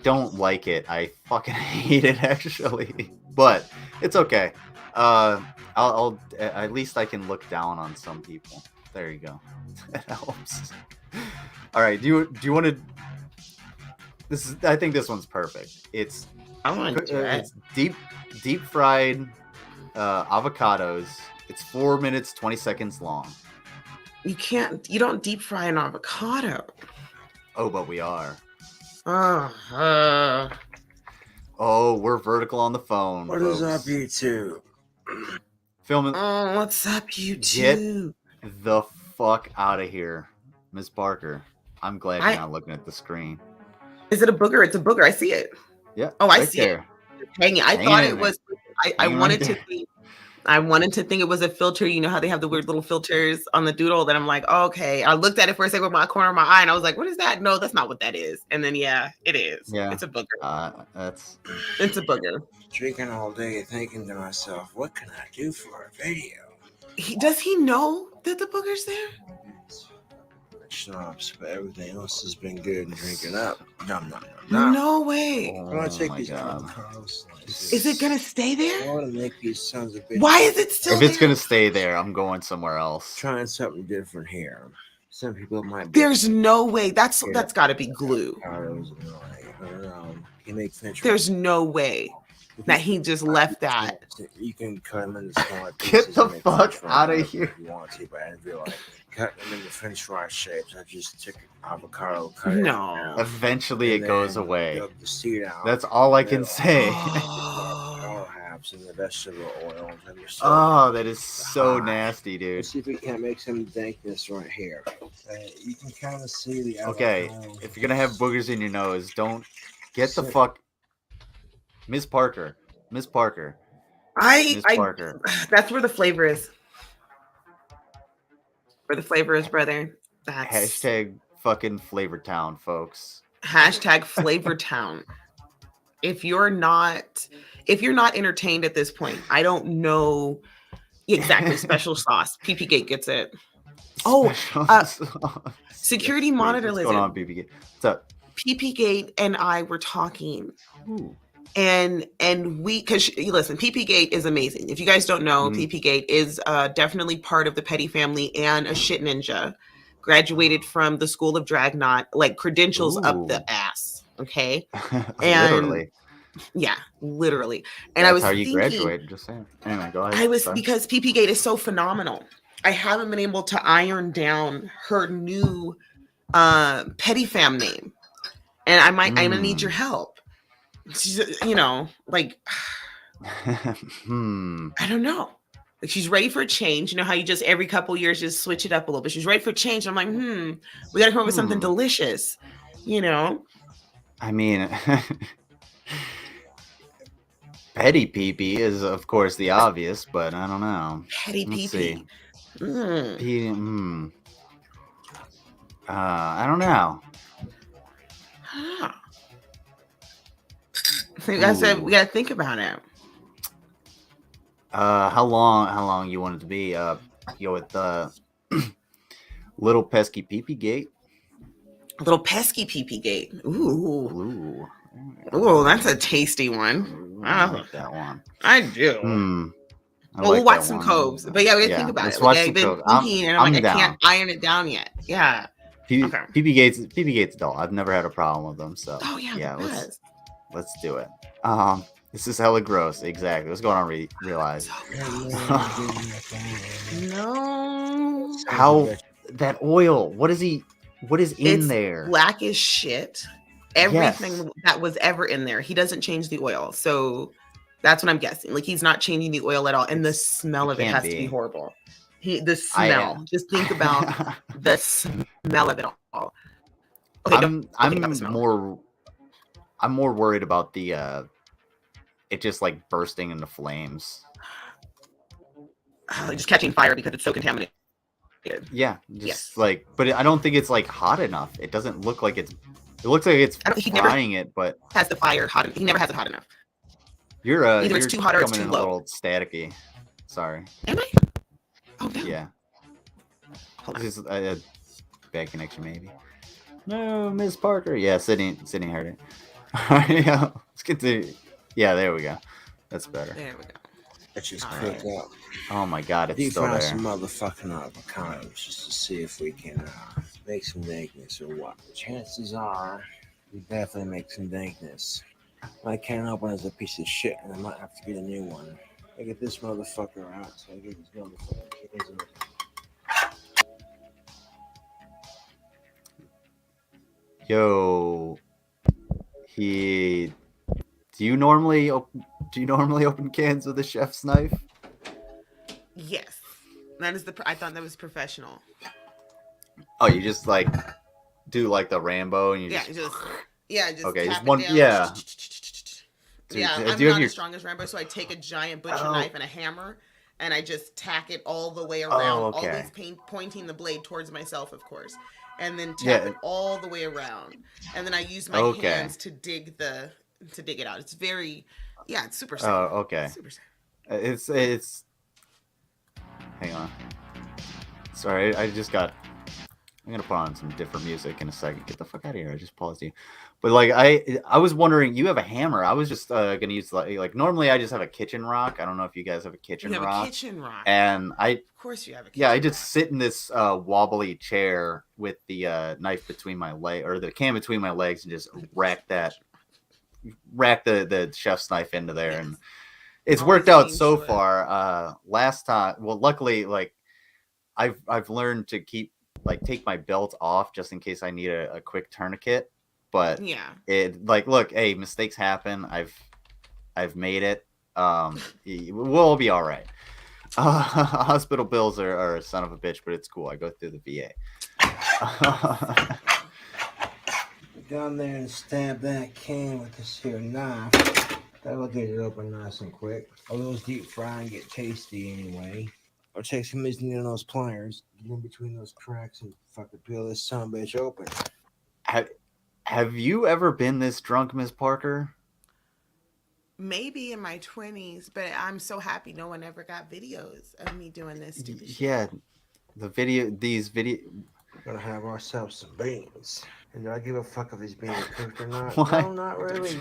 don't like it. I fucking hate it actually, but it's okay. I'll at least I can look down on some people. There you go. That helps. All right. Do you want to? I think this one's perfect. It's deep fried avocados. It's 4 minutes 20 seconds long. You don't deep fry an avocado. Oh, but we are. Uh-huh. Oh, we're vertical on the phone. What is up, YouTube? Filming. Oh, what's up, YouTube? Get the fuck out of here, Miss Parker. I'm glad you're not looking at the screen. Is it a booger? It's a booger. I see it. Yeah. Oh, I right see there. it. Hanging. I thought it was. I wanted to think. I wanted to think it was a filter. You know how they have the weird little filters on the doodle. That I'm like, oh, okay. I looked at it for a second with my corner of my eye, and I was like, what is that? No, that's not what that is. And then it is. Yeah, it's a booger. It's a booger. Drinking all day, thinking to myself, what can I do for a video? Does he know that the booger's there? Schnapps, but everything else has been good and drinking up. No way. I'm gonna take these avocado slices. Is it gonna stay there? I want to make these sons of bitches. Why is it still there? If it's gonna stay there, I'm going somewhere else. Trying something different here. Some people might. There's no way. That's got to be glue. You make There's no way that he just left that. You can cut them into smaller Get pieces. the fuck out of here. If you want to, but I didn't feel like cutting them into French fry shapes. I just took avocado. No. Eventually, it goes away. The seed out. That's all I can say. And the vegetable oil. Oh, that is so nasty, dude. Let's see if we can't make some dankness right here. You can kind of see the avocado. Okay, if you're gonna have boogers in your nose, don't get the fuck. Miss Parker. Miss Parker. That's where the flavor is. Where the flavor is, brother. That's hashtag fucking Flavor Town, folks. Hashtag Flavor Town. If you're not entertained at this point, I don't know exactly. Special sauce. PP Gate gets it. Security monitor lizard. What's going on, PP Gate? What's up? PP Gate and I were talking. Ooh. And we, because listen, PP Gate is amazing. If you guys don't know, PP Gate is definitely part of the Petty family and a shit ninja. Graduated from the School of Dragnot, like credentials up the ass. Okay, and literally. Yeah, literally. And that's I was how you thinking, graduated. Just saying. Anyway, go ahead. Because PP Gate is so phenomenal. I haven't been able to iron down her new Petty fam name, and I'm gonna need your help. She's, like, I don't know. Like, she's ready for a change. You know how you just every couple years just switch it up a little bit. She's ready for a change. I'm like, we gotta come up with something delicious. I mean, Petty Pee-Pee is, of course, the obvious, but I don't know. Petty Pee-Pee. I don't know. So I said we gotta think about it. How long you want it to be? Go with the little pesky pee gate. A little pesky pee gate. Ooh. Ooh. Ooh, that's a tasty one. Ooh, I like that one. I do. Well, we'll watch some Cobes. But yeah, we gotta think about let's it. watch Like, some I've been Cobes. thinking, and I'm like, down. I can't iron it down yet. Yeah. Okay. PB Gate's dull. I've never had a problem with them. So Oh yeah, let's do it. This is hella gross. Exactly. What's going on? Realize. No. How that oil? What is in there? Black as shit. Everything that was ever in there. He doesn't change the oil. So that's what I'm guessing. Like he's not changing the oil at all. And the smell of it has to be horrible. The smell. Just think about the smell of it all. Okay, I'm more worried about the it just like bursting into flames. Just catching fire because it's so contaminated. Yeah, like, but I don't think it's like hot enough. It doesn't look like it's. It looks like it's frying it, but has the fire hot. He never has it hot enough. You're either it's too hot or it's too low. A little staticky. Sorry. Am I? Oh no. Yeah. This is a bad connection, maybe. No, Miss Parker. Yeah, Sydney heard it. Yeah, let's get to. Yeah, there we go. That's better. There we go. Let's just cook up. Oh my god, it's still there. Some motherfucking avocados just to see if we can make some dankness or what. The chances are we definitely make some dankness. My can opener is a piece of shit, and I might have to get a new one. I get this motherfucker out, so I get this motherfucker. Yo, do you normally open cans with a chef's knife? Yes, that is I thought that was professional. Oh, you just like do like the Rambo and you just okay, tap just one, it down. yeah. I'm not as strong as Rambo, so I take a giant butcher knife and a hammer, and I just tack it all the way around, always pointing the blade towards myself, of course, and then tap it all the way around, and then I use my hands to dig it out. It's very, it's super safe. Oh, okay. Super safe. It's. Hang on. Sorry, I'm gonna put on some different music in a second. Get the fuck out of here! I just paused you. But like I was wondering, you have a hammer. I was just gonna use like normally I just have a kitchen rock. I don't know if you guys have a kitchen rock. Have a kitchen rock. And of course you have a kitchen rock. I just sit in this wobbly chair with the knife between my leg or the can between my legs and just rack the chef's knife into there, and it's worked out so far. Last time, well, luckily, like I've learned to take my belt off just in case I need a quick tourniquet. But it look, hey, mistakes happen. I've made it. We'll all be all right. Hospital bills are a son of a bitch, but it's cool. I go through the VA. Down there and stab that can with this here knife. That'll get it open nice and quick. All those deep fry and get tasty anyway. Or take some using those pliers, get in between those cracks and fucking peel this son of a bitch open. Have you ever been this drunk, Ms. Parker? Maybe in my 20s, but I'm so happy no one ever got videos of me doing this. Yeah, these videos. We're gonna have ourselves some beans. And do I give a fuck if these beans are cooked or not? What? No, not really.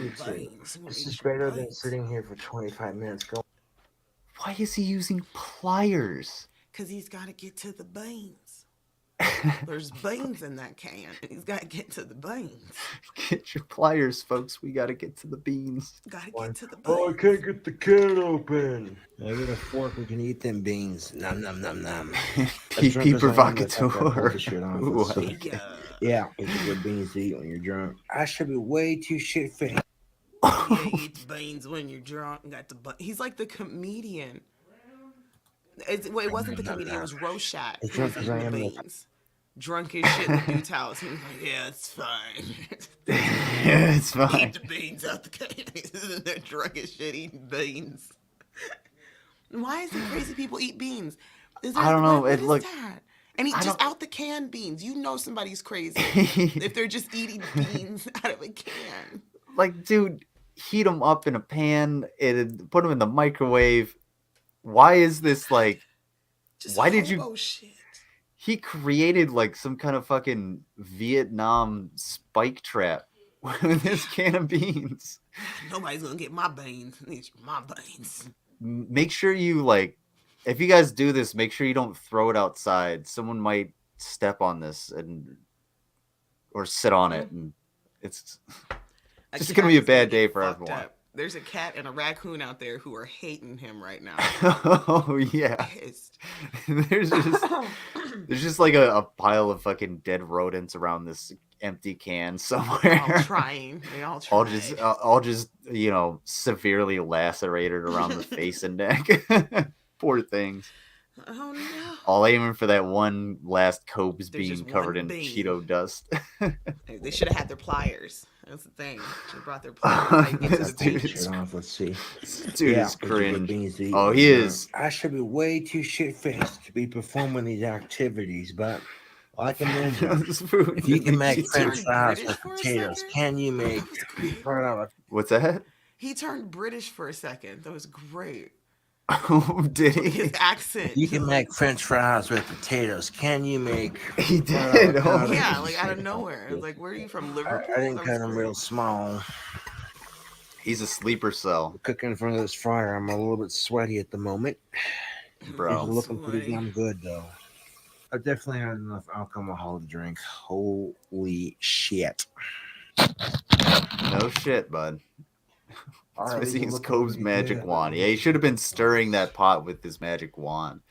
This is better than sitting here for 25 minutes. Why is he using pliers? Because he's got to get to the beans. There's beans in that can. He's got to get to the beans. Get your pliers, folks. We got to get to the beans. Got to get to the beans. Oh, I can't get the can open. I get a fork. We can eat them beans. Nom, nom, nom, nom. Pee provocateur. Yeah, it's a good beans to eat when you're drunk. I should be way too shit-faced. Eat beans when you're drunk. He's like the comedian. It wasn't the comedian. It was Rorschach. Drunk as I am. Beans. Drunk as shit in the dude's house. He was like, yeah, it's fine. Yeah, it's fine. Eat the beans out the can. They're drunk as shit eating beans. Why is it crazy people eat beans? I don't know. What is that? And he I just don't- out the canned beans. You know somebody's crazy if they're just eating beans out of a can. Like, dude, heat them up in a pan and put them in the microwave. Why is this like? Just Why did you? hobo shit. He created like some kind of fucking Vietnam spike trap with this can of beans. Nobody's gonna get my beans. These are my beans. Make sure you like, if you guys do this, make sure you don't throw it outside. Someone might step on this or sit on it, and it's just gonna be a bad day for everyone. Up. There's a cat and a raccoon out there who are hating him right now. Oh yeah. Pissed. there's just like a pile of fucking dead rodents around this empty can somewhere. All trying. They all tried. all just severely lacerated around the face and neck. Poor things. Oh no. All aiming for that one last Cobes There's bean just covered one in bean. Cheeto dust. They should have had their pliers. That's the thing. Should have brought their pliers. Like, This dude Shit off, let's see. Dude Yeah, is those are good cringe. beans to eat. Oh, he is. I should be way too shit-faced to be performing these activities, but like a ninja. This food If you can make makes French you- fries British with for a potatoes, second? can you make What's that? He turned British for a second. That was great. Did His he? accent. You can make French fries with potatoes. Can you make? He did. Oh, Yeah, like out of nowhere. It was like, where are you from? Liverpool? I didn't That cut was them great. real small. He's a sleeper cell, Cooking in front of this fryer, I'm a little bit sweaty at the moment. bro. It's looking pretty Sweaty. damn good though. I definitely had enough alcohol to drink. Holy shit! No shit, bud. All It's right, missing these are his looking Cobes pretty magic good. wand. Yeah, he should have been stirring that pot with his magic wand.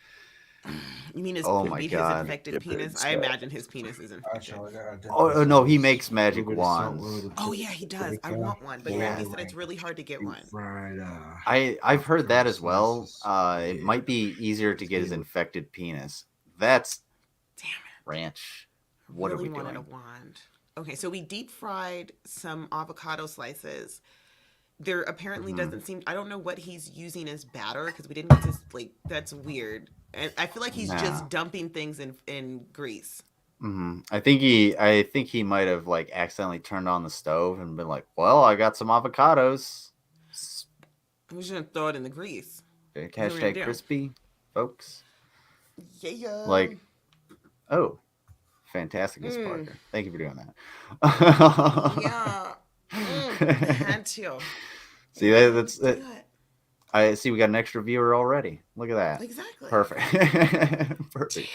You mean his, Oh my his God. infected Dip it in penis? I salt. imagine his penis is infected. Actually, I gotta dip Oh this no, in he this makes magic little bit of salt, wands. little bit of Oh yeah, he does. I paprika, want one, but yeah, he yeah. said it's really hard to get one. fried. I've heard that as well. Slices. It might be easier to get his infected penis. That's Damn it. ranch. What really are we wanted doing? a wand. Okay, so we deep fried some avocado slices. There apparently Mhm. doesn't seem. I don't know what he's using as batter because we didn't get to like. That's weird. And I feel like he's Nah. just dumping things in grease. I think he might have like accidentally turned on the stove and been like, "Well, I got some avocados." I'm just gonna throw it in the grease. What are we gonna Hashtag do? crispy, folks. Yeah. Like, oh, fantastic, Miss Mm. Parker. Thank you for doing that. Yeah. I had to. See that's Do it. I see. We got an extra viewer already. Look at that. Exactly. Perfect. Perfect.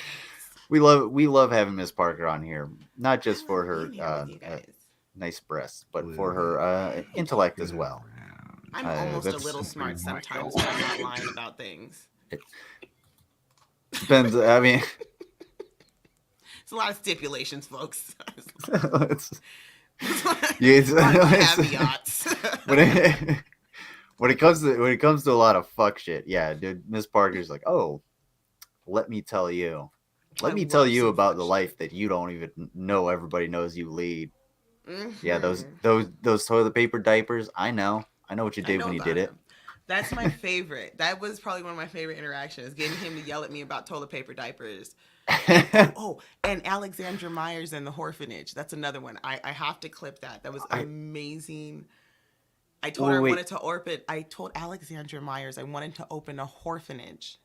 We love having Miss Parker on here, not just for her being here with you guys. nice breasts, but for her intellect as well. I'm Uh, almost a that's- little smart sometimes, but I'm not lying about things. Depends. I mean, It's a lot of stipulations, folks. it's, Yeah, it's, a lot of it's- caveats. when it comes to a lot of fuck shit, yeah, dude. Miss Parker's like, oh, let me tell you. Let I me tell love you some about fuck the shit. life that you don't even know everybody knows you lead. Yeah, Mhm. those toilet paper diapers. I know what you I did know when you about did it. him. That's my favorite. That was probably one of my favorite interactions, getting him to yell at me about toilet paper diapers. Oh, and Alexandra Myers and the orphanage. That's another one. I have to clip that. That was amazing. I told her I Wait. wanted to open. I told Alexandra Myers I wanted to open a orphanage.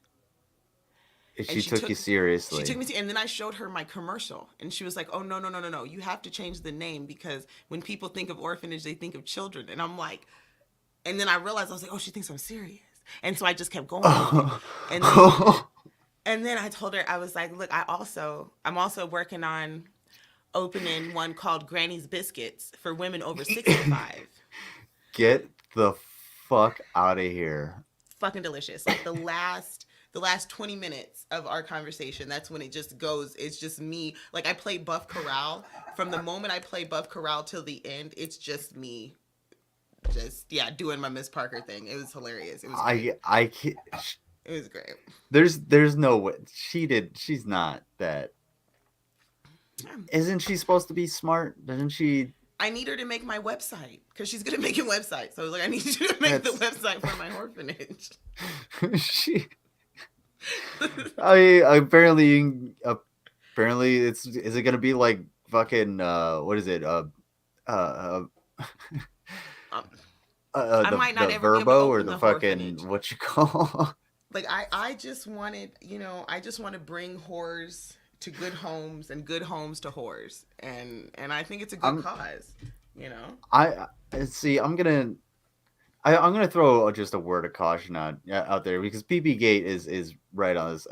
She took you seriously. She took me to, and then I showed her my commercial, and she was like, "Oh no! You have to change the name because when people think of orphanage, they think of children." And I'm like, and then I realized I was like, "Oh, she thinks I'm serious," and so I just kept going. With it. And then I told her I was like, "Look, I'm also working on opening one called Granny's Biscuits for women over 65. Get the fuck out of here. Fucking delicious. Like the last 20 minutes of our conversation, that's when it just goes. It's just me. Like I play Buff Corral. From the moment I play Buff Corral till the end, it's just me. Just doing my Miss Parker thing. It was hilarious. It was great. I can't. It was great. There's no way she's not that. Yeah. Isn't she supposed to be smart? Doesn't she? I need her to make my website because she's good at making websites. So I was like, I need you to make the website for my orphanage. She. I apparently apparently is it gonna be like fucking what is it? Uh Um, I might not the ever be able to Verbo or open the the fucking orphanage. what you call Like I just wanted, I just want to bring whores to good homes and good homes to whores, and I think it's a good I'm cause, you know. see I'm gonna throw just a word of caution out there because PB Gate is right on this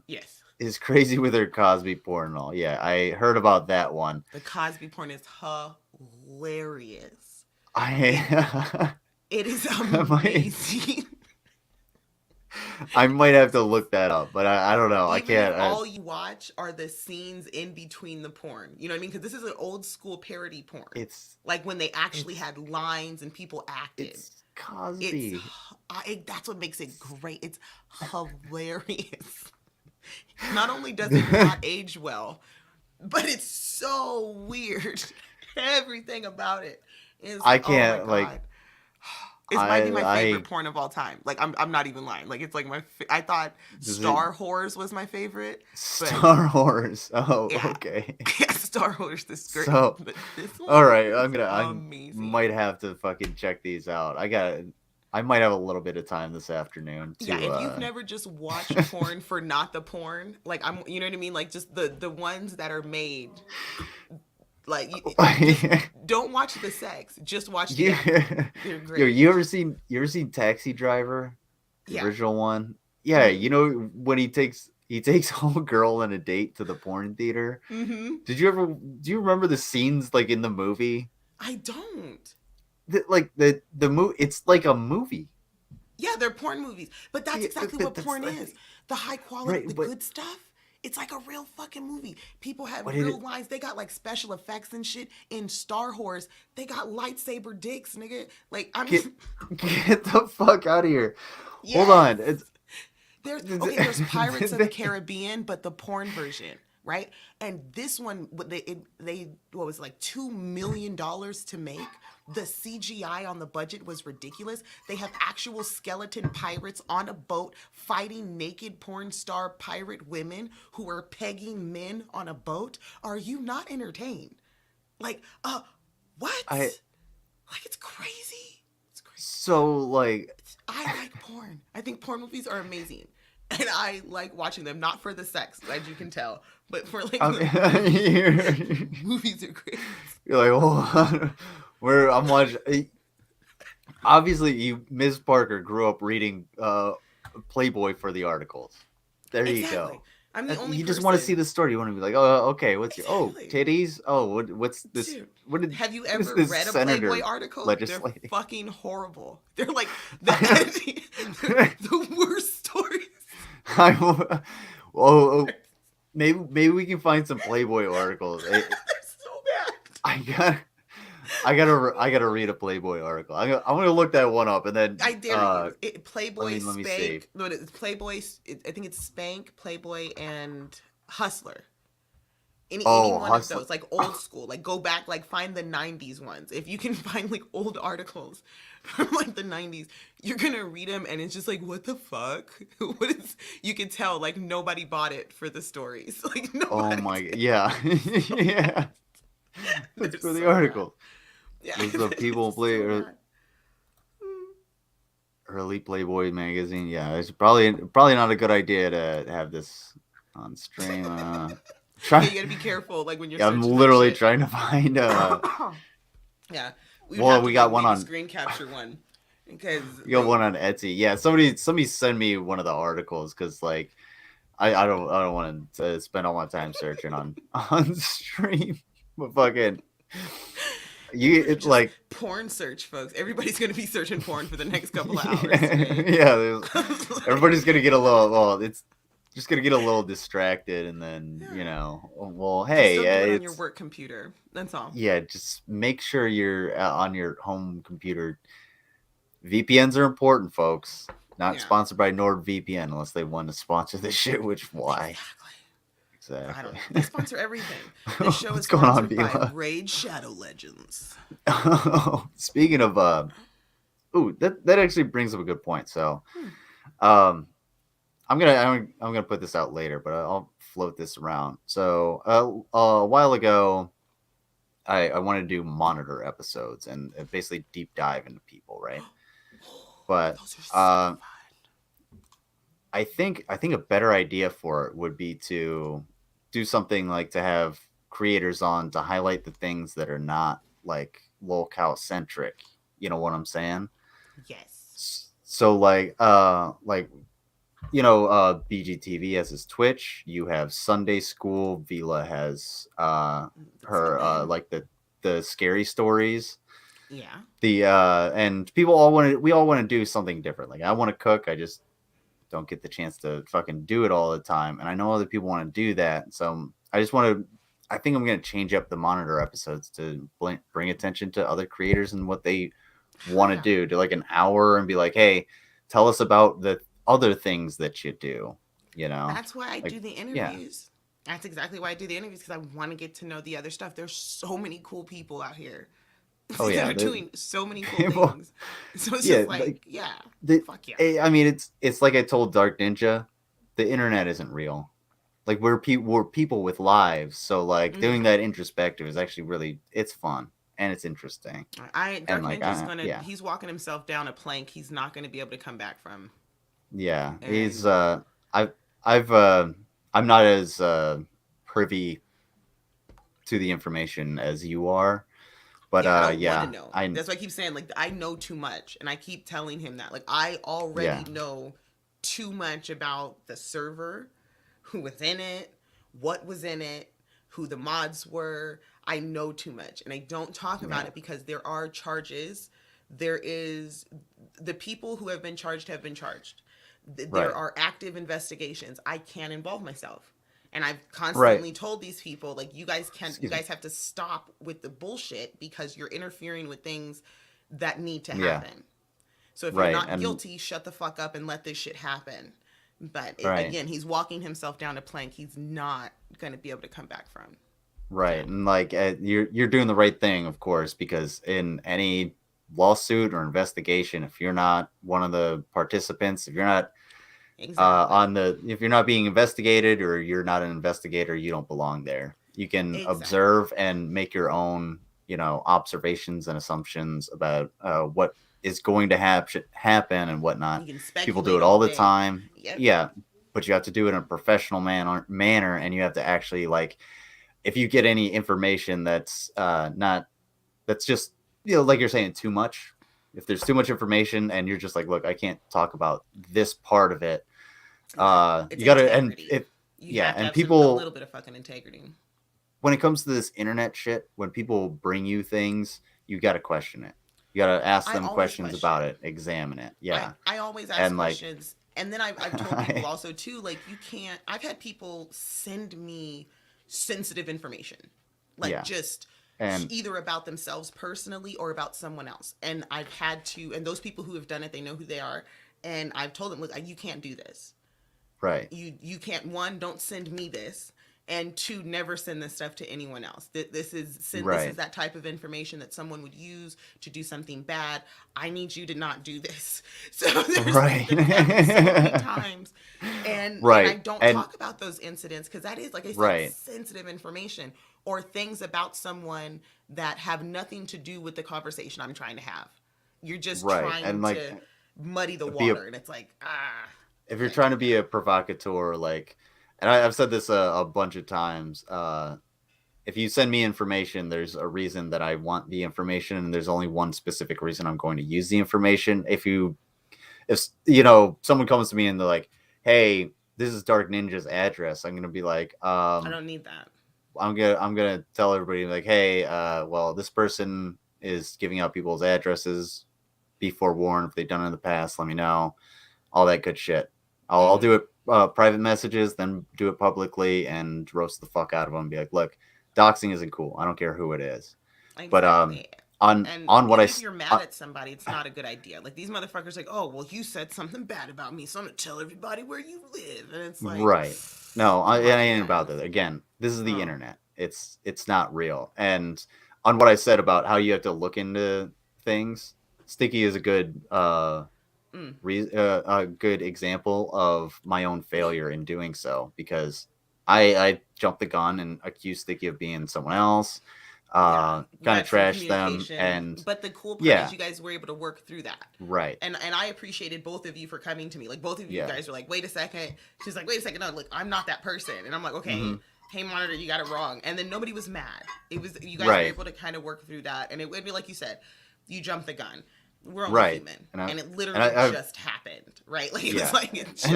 Yes, is crazy with her Cosby porn and all. Yeah, I heard about that one. the Cosby porn is hilarious. I It is I might amazing. I might have to look that up, but I don't know. I Even if can't. all you watch are the scenes in between the porn, you know what I mean? Because this is an old school parody porn, It's like when they actually it's had lines and people acted. it's It's Cosby. that's what makes it great. It's hilarious. Not only does it not age well, but it's so weird. Everything about it is, I oh my can't like god. It might be my favorite I porn of all time. Like I'm not even lying. Like it's like I thought does it Star Whores was my favorite, but Star Wars. Oh, yeah, okay. yeah, Star Wars is great. So But this all one right, is I amazing. might have to fucking check these out. I might have a little bit of time this afternoon Yeah, to if you've never just watched porn for not the porn, like you know what I mean, like just the ones that are made, like just don't watch the sex, just watch the you acting. They're yo, great. you ever seen Taxi Driver? The Yeah. original one? Yeah, Mhm. you know when he takes home a girl on a date to the porn theater. Mhm. Do you remember the scenes like in the movie? I don't. Like the movie, it's like a movie. Yeah, they're porn movies, but that's Yeah, exactly what that's porn is. The high quality, right, the good stuff. It's like a real fucking movie. People have but real lines. They got like special effects and shit. In Star Wars, they got lightsaber dicks, nigga. Like I get mean, get the fuck out of here. Hold yes. on. It's There's Pirates of the Caribbean, but the porn version, right? And this one, they what was it, like $2 million to make. The CGI on the budget was ridiculous. They have actual skeleton pirates on a boat fighting naked porn star pirate women who are pegging men on a boat. Are you not entertained? Like, what? I Like, it's crazy. It's crazy. so like I like porn. I think porn movies are amazing. And I like watching them, not for the sex, as you can tell, but for like the movies are great. you're like, hold on. Where I'm watching. Obviously, Ms. Parker grew up reading Playboy for the articles. There you Exactly. go. I'm the only You just want to see person. the story. You want to be like, oh, okay, what's your Exactly. titties? Oh, what's this? Dude, What did have you what is ever this read a senator Playboy article? They're legislating? fucking horrible. They're like the worst stories. I'm, oh, maybe we can find some Playboy articles. They're so bad. I gotta read a Playboy article. I'm gonna look that one up and then I dare you. Playboy, let me see. Spank. No, it's Playboy. I think it's Spank, Playboy, and Hustler. Any Oh, one of Hustler. those, like old school, like go back, like find the '90s ones. If you can find like old articles from like the '90s, you're gonna read them, and it's just like, what the fuck? What is? You can tell like nobody bought it for the stories. Like Oh nobody. my, Did. yeah, yeah. They're It's for the so article. bad. Yeah, It's the people play so bad. early Playboy magazine. Yeah, it's probably not a good idea to have this on stream. Yeah, Try. you gotta be careful, like when you're Yeah, I'm searching that literally shit. trying to find. Yeah, we would Well, have to we like got one maybe on. screen capture one because We got one on Etsy. Yeah, somebody send me one of the articles because like I don't want to spend all my time searching on stream. But fucking it's just like porn search, folks. Everybody's gonna be searching porn for the next couple of yeah, hours. Right? everybody's gonna get a little. Well, it's just gonna get a little distracted, and then Yeah. well, Just hey, don't do it on your it's work computer. That's all. yeah. Just make sure you're on your home computer. VPNs are important, folks. Not Yeah. sponsored by NordVPN unless they want to sponsor this shit. Which why? Exactly. I don't know. Exactly. They sponsor everything. This show What's is going on, sponsored by Bila? Raid Shadow Legends. Speaking of that actually brings up a good point. So, Hmm. I'm gonna put this out later, but I'll float this around. So a while ago, I wanted to do monitor episodes and basically deep dive into people, right? But Those are so fun. I think a better idea for it would be to do something like to have creators on to highlight the things that are not like locale centric. You know what I'm saying? Yes. So BGTV has his Twitch. You have Sunday School. Vila has her like the scary stories. Yeah. The and people all we all want to do something different. Like I want to cook. I just don't get the chance to fucking do it all the time. And I know other people want to do that. So I just want to, I think I'm going to change up the monitor episodes to bring attention to other creators and what they want to do to like an hour and be like, hey, tell us about the other things that you do. You know, That's why I do the interviews. Yeah. That's exactly why I do the interviews, because I want to get to know the other stuff. There's so many cool people out here. Oh yeah, they're doing so many cool things. So it's just like fuck yeah. I mean, it's like I told Dark Ninja, the internet isn't real. Like we're people with lives, so like doing that introspective is actually really it's fun and it's interesting. Dark Ninja's gonna he's walking himself down a plank he's not gonna be able to come back from. Yeah, and he's I'm not as privy to the information as you are. But I don't want to know. That's why I keep saying like I know too much, and I keep telling him that like I already know too much about the server, who was in it, what was in it, who the mods were. I know too much, and I don't talk about it because there are charges. There is the people who have been charged have been charged. There are active investigations. I can't involve myself. And I've constantly told these people, like, you guys have to stop with the bullshit because you're interfering with things that need to happen. So if you're not guilty, shut the fuck up and let this shit happen. But again, he's walking himself down a plank he's not going to be able to come back from. Right. And like, you're doing the right thing, of course, because in any lawsuit or investigation, if you're not one of the participants, if you're not if you're not being investigated or you're not an investigator, you don't belong there. You can observe and make your own, observations and assumptions about what is going to happen and whatnot. People do it all the time. Yep. Yeah. But you have to do it in a professional manner. And you have to actually like, if you get any information that's that's just, like you're saying, too much. If there's too much information and you're just like, look, I can't talk about this part of it. You gotta, and and people, a little bit of fucking integrity. When it comes to this internet shit, when people bring you things, you got to question it. You got to ask them questions about it, examine it. Yeah. I always ask questions. And then I've told people also too, like I've had people send me sensitive information, like and either about themselves personally or about someone else. And I've had to, and those people who have done it, they know who they are. And I've told them, look, you can't do this. Right. You can't, one, don't send me this. And two, never send this stuff to anyone else. This is that type of information that someone would use to do something bad. I need you to not do this. So there's like, so many times. And I don't talk about those incidents because that is, like I said, sensitive information or things about someone that have nothing to do with the conversation I'm trying to have. You're just trying to muddy the water. And it's like, if you're trying to be a provocateur, like, and I've said this a bunch of times, if you send me information, there's a reason that I want the information, and there's only one specific reason I'm going to use the information. If someone comes to me and they're like, hey, this is Dark Ninja's address, I'm gonna be like, I don't need that. I'm gonna tell everybody like, hey, well, this person is giving out people's addresses. Be forewarned, if they've done it in the past, let me know. All that good shit. I'll do it private messages, then do it publicly and roast the fuck out of them and be like, look, doxing isn't cool. I don't care who it is. Exactly. But on what if you're mad at somebody, it's not a good idea. Like these motherfuckers like, oh, well, you said something bad about me, so I'm gonna tell everybody where you live. And it's like, no, I ain't about that. Again, this is the internet. It's not real. And on what I said about how you have to look into things, Sticky is a good a good example of my own failure in doing so, because I jumped the gun and accused Sticky of being someone else. You Kind of had some trashed them, communication, and but the cool part yeah, is you guys were able to work through that. right, And I appreciated both of you for coming to me. Like both of you Yeah. guys were like, wait a second. She's like, wait a second. No, look, I'm not that person. And I'm like, okay, Mhm. hey monitor, you got it wrong. And then nobody was mad. It was you guys Right. were able to kind of work through that. And it would be like you said, you jumped the gun. We're only Right. human, And I- and it literally I- just happened, right? Like it Yeah. was like it just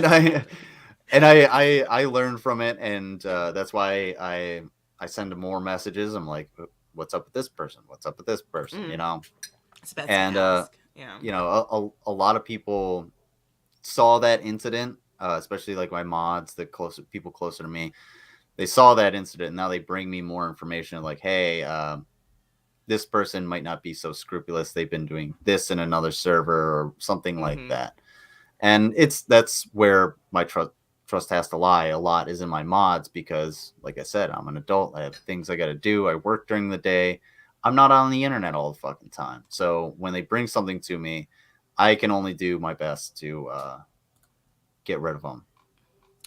and I learned from it, and that's why I send more messages. I'm like, what's up with this person? What's up with this person? Mm. You know, It's best and, to ask. Yeah. you know, a lot of people saw that incident, especially like my mods, the closer people closer to me. They saw that incident, and now they bring me more information. Like, hey, this person might not be so scrupulous. They've been doing this in another server or something like Mhm. that. And that's where my trust has to lie a lot, is in my mods, because like I said, I'm an adult. I have things I got to do. I work during the day. I'm not on the internet all the fucking time. So when they bring something to me, I can only do my best to get rid of them.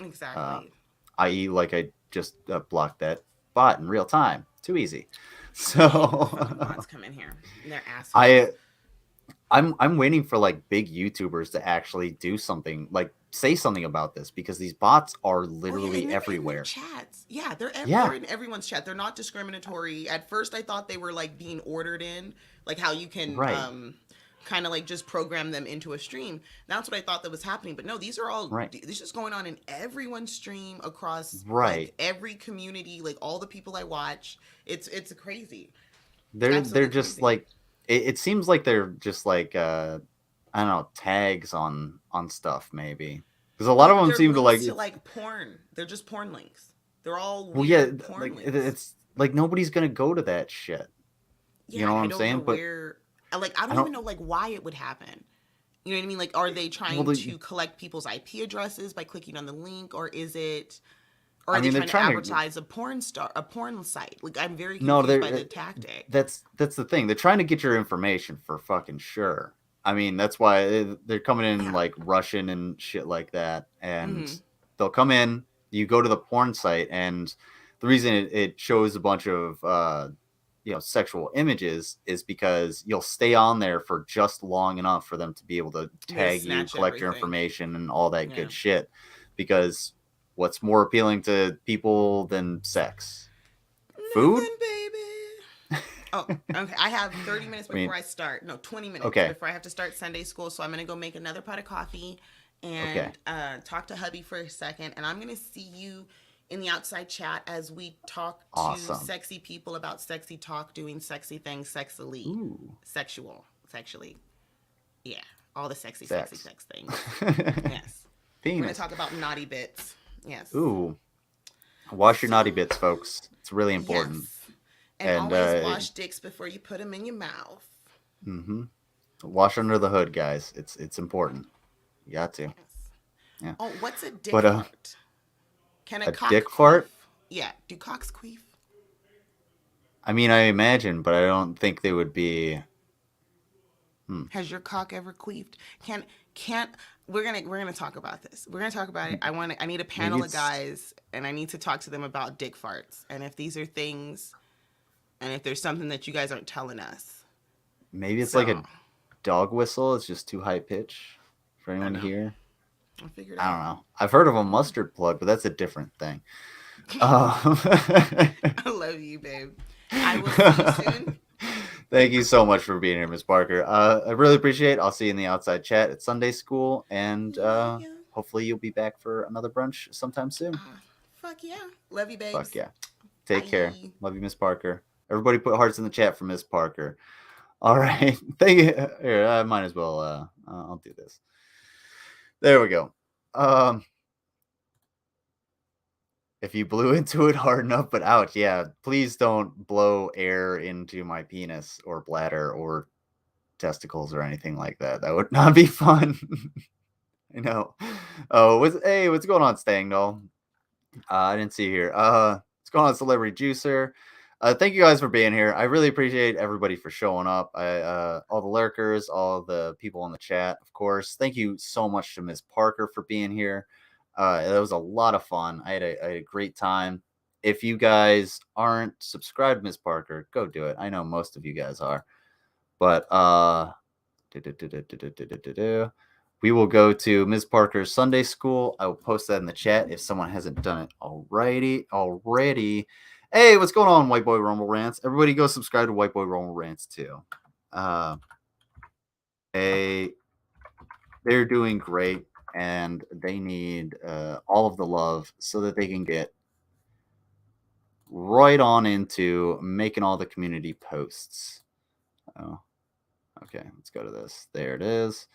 Exactly. I.e., like I just blocked that bot in real time. Too easy. So Fucking bots come in here. And they're assholes. I'm waiting for like big YouTubers to actually do something, like say something about this, because these bots are literally and they're everywhere. in their chats. Yeah, they're Yeah. they're in everyone's chat. They're not discriminatory. At first, I thought they were like being ordered in, like how you can Right. kind of like just program them into a stream. That's what I thought that was happening. But no, these are all Right. this is going on in everyone's stream across Right. like every community, like all the people I watch. It's crazy. They're Absolutely just crazy. like it seems like they're just like I don't know, tags on stuff, maybe, because a lot of them They're seem to like links to like porn. They're just porn links. They're all well, yeah, weird porn like links. it's like nobody's gonna go to that shit. Yeah, You know what I I'm don't saying? know But where. Like, I don't don't- even know like why it would happen. You know what I mean? Like, are they trying Well, to collect people's IP addresses by clicking on the link, or is it? Or I are mean, they they're trying to trying to- advertise a porn site? Like, I'm very No, confused by they're the tactic. that's the thing. They're trying to get your information for fucking sure. I mean, that's why they're coming in Yeah. like Russian and shit like that, and Mhm. they'll come in. You go to the porn site, and the reason it shows a bunch of sexual images is because you'll stay on there for just long enough for them to be able to tag you, snatch collect your everything. information, and all that Yeah. good shit. Because what's more appealing to people than sex? Food? Nothing, baby. Oh, okay. I have 30 minutes I mean- before I start. No, 20 minutes Okay. before I have to start Sunday school. So I'm gonna go make another pot of coffee and talk to hubby for a second. And I'm gonna see you in the outside chat as we talk to Awesome. sexy people about sexy talk, doing sexy things, sexily, Ooh. sexually. Yeah, all the sexy Sex. sex things. Yes. We're gonna Penis. talk about naughty bits. Yes. Ooh. Wash your naughty So- bits, folks. It's really important. Yes. And And, always wash dicks before you put them in your mouth. Mm-hmm. Wash under the hood, guys. It's important. You got to. Yes. Yeah. Oh, what's a dick But, fart? Can a cock dick fart? queef? Yeah. Do cocks queef? I mean, I imagine, but I don't think they would be. Has your cock ever queefed? Can't we're gonna talk about this. We're gonna talk about it. I need a panel of it's- guys, and I need to talk to them about dick farts, and if these are things, and if there's something that you guys aren't telling us. Maybe it's like a So, dog whistle. It's just too high pitch for anyone know. here. I'll figure it I out. don't know. I've heard of a mustard plug, but that's a different thing. I love you, babe. I will see you soon. Thank you so much for being here, Miss Parker. I really appreciate it. I'll see you in the outside chat at Sunday school, and Yeah. hopefully you'll be back for another brunch sometime soon. Fuck yeah. Love you, babes. Fuck yeah. Take care. Bye. Love you, Miss Parker. Everybody put hearts in the chat for Miss Parker. All right. Thank you. Here, I might as well I'll do this. There we go. If you blew into it hard enough but out, yeah, please don't blow air into my penis or bladder or testicles or anything like that. That would not be fun. I know. Oh, what's going on, Stang Doll? I didn't see you here. What's going on, Celebrity Juicer? Thank you guys for being here. I really appreciate everybody for showing up. All the lurkers, all the people in the chat, of course. Thank you so much to Ms. Parker for being here. That was a lot of fun. I had a great time. If you guys aren't subscribed to Miss Parker, go do it. I know most of you guys are. But we will go to Ms. Parker's Sunday School. I will post that in the chat if someone hasn't done it already. Hey, what's going on, White Boy Rumble Rants? Everybody go subscribe to White Boy Rumble Rants too. They're doing great, and they need all of the love so that they can get right on into making all the community posts. Oh, okay, let's go to this. There it is.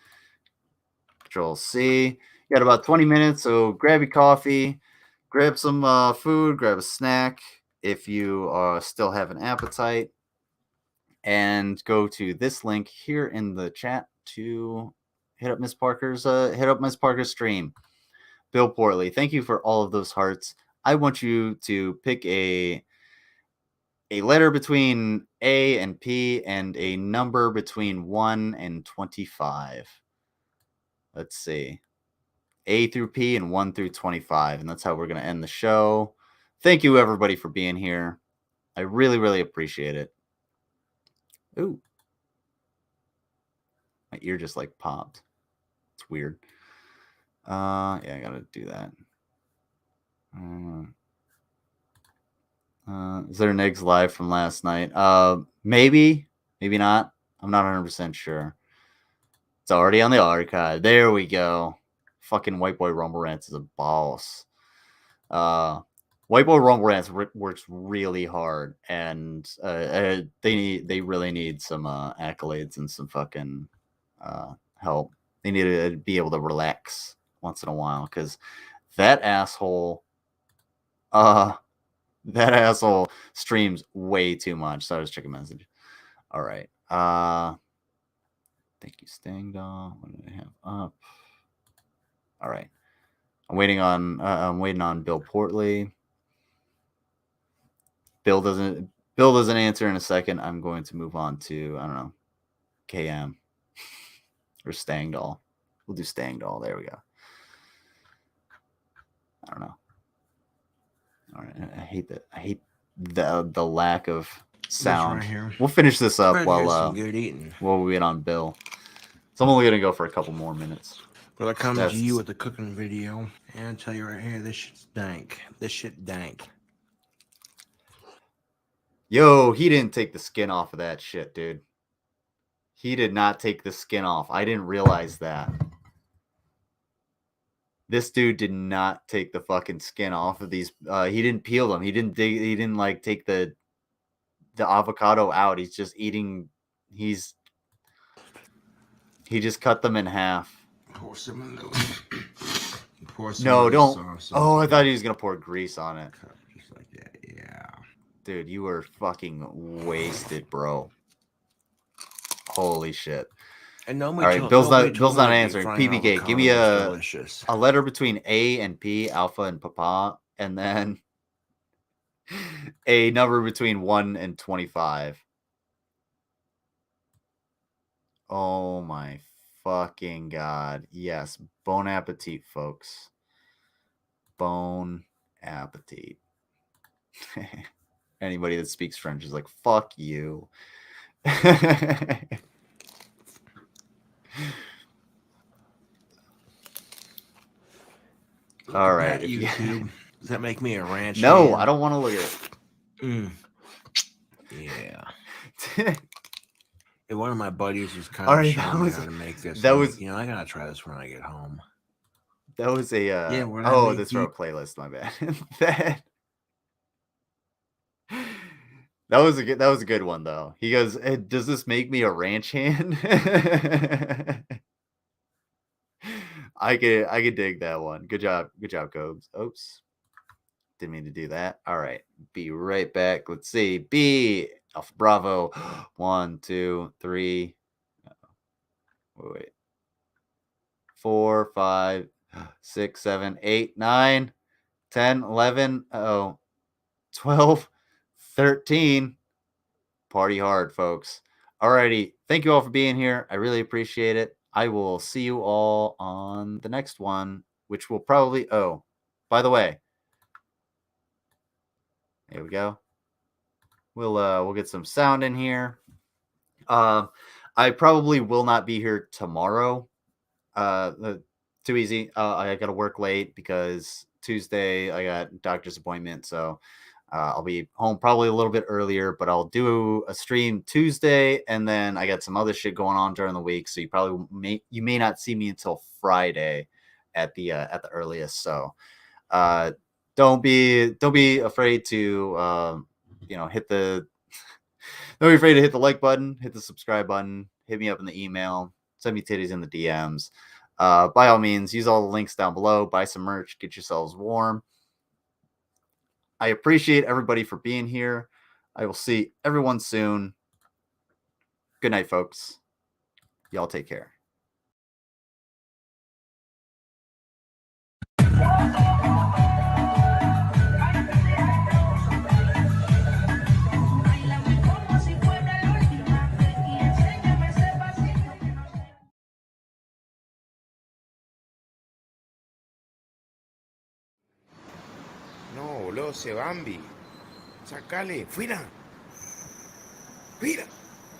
Control C. You got about 20 minutes, so grab your coffee, grab some food, grab a snack if you still have an appetite, and go to this link here in the chat to hit up Miss Parker's stream. Bill Portley, thank you for all of those hearts. I want you to pick a letter between A and P and a number between 1 and 25. Let's see. A through P and 1 through 25. And that's how we're going to end the show. Thank you, everybody, for being here. I really, really appreciate it. Ooh. My ear just like popped. It's weird. Yeah, I got to do that. Is there an eggs live from last night? Maybe not. I'm not 100% sure. It's already on the archive. There we go. Fucking White Boy Rumble Rants is a boss. White Boy Rumble Rants works really hard, and they really need some accolades and some fucking help. They need to be able to relax once in a while, because that asshole streams way too much. So I was checking message. All right. Thank you, Stang Doll. What do I have up? All right. I'm waiting on Bill Portley. Bill doesn't answer in a second. I'm going to move on to, I don't know, KM or Stang Doll. We'll do Stang Doll. There we go. I don't know. All right. I hate the lack of sound. Right, we'll finish this up while good eating. While we wait on Bill. So I'm only gonna go for a couple more minutes. But I come to you with a cooking video and tell you right here, this shit's dank. Yo, he didn't take the skin off of that shit, dude. He did not take the skin off. I didn't realize that. This dude did not take the fucking skin off of these. He didn't peel them. He didn't like take the avocado out. He's just eating. He just cut them in half. Pour some of those. No, don't. Oh, I thought he was gonna pour grease on it. Just like that, yeah. Dude, you were fucking wasted, bro. Holy shit. And all right, Bill's not answering. PBK, give me a letter between A and P, Alpha and Papa, and then a number between 1 and 25. Oh my fucking god. Yes, bon appetit, folks. Bon appetit. Anybody that speaks French is like, fuck you. All right. YouTube. Does that make me a ranch? No, hand? I don't want to look at it. Yeah. And one of my buddies was kind All of right, showing me how to make this. That was, I gotta try this when I get home. That was a this for a playlist. My bad. That was a good one though. He goes, hey, "Does this make me a ranch hand?" I could dig that one. Good job, Cobes. Oops, didn't mean to do that. All right, be right back. Let's see. B Alpha Bravo. 1, 2, 3. Wait. 4, 5, 6, 7, 8, 9, 10, 11. 12, 13. Party hard, folks. Alrighty. Thank you all for being here. I really appreciate it. I will see you all on the next one. which will probably, oh, by the way, there we go. We'll get some sound in here. I probably will not be here tomorrow. Too easy. I got to work late because Tuesday I got doctor's appointment, so I'll be home probably a little bit earlier. But I'll do a stream Tuesday, and then I got some other shit going on during the week, so you may not see me until Friday at the earliest. So don't be afraid to hit the don't be afraid to hit the like button, hit the subscribe button, hit me up in the email, send me titties in the DMs. By all means, use all the links down below. Buy some merch, get yourselves warm. I appreciate everybody for being here. I will see everyone soon. Good night, folks. Y'all take care. No, boludo, se Bambi. Sacale, fuera. Fuera.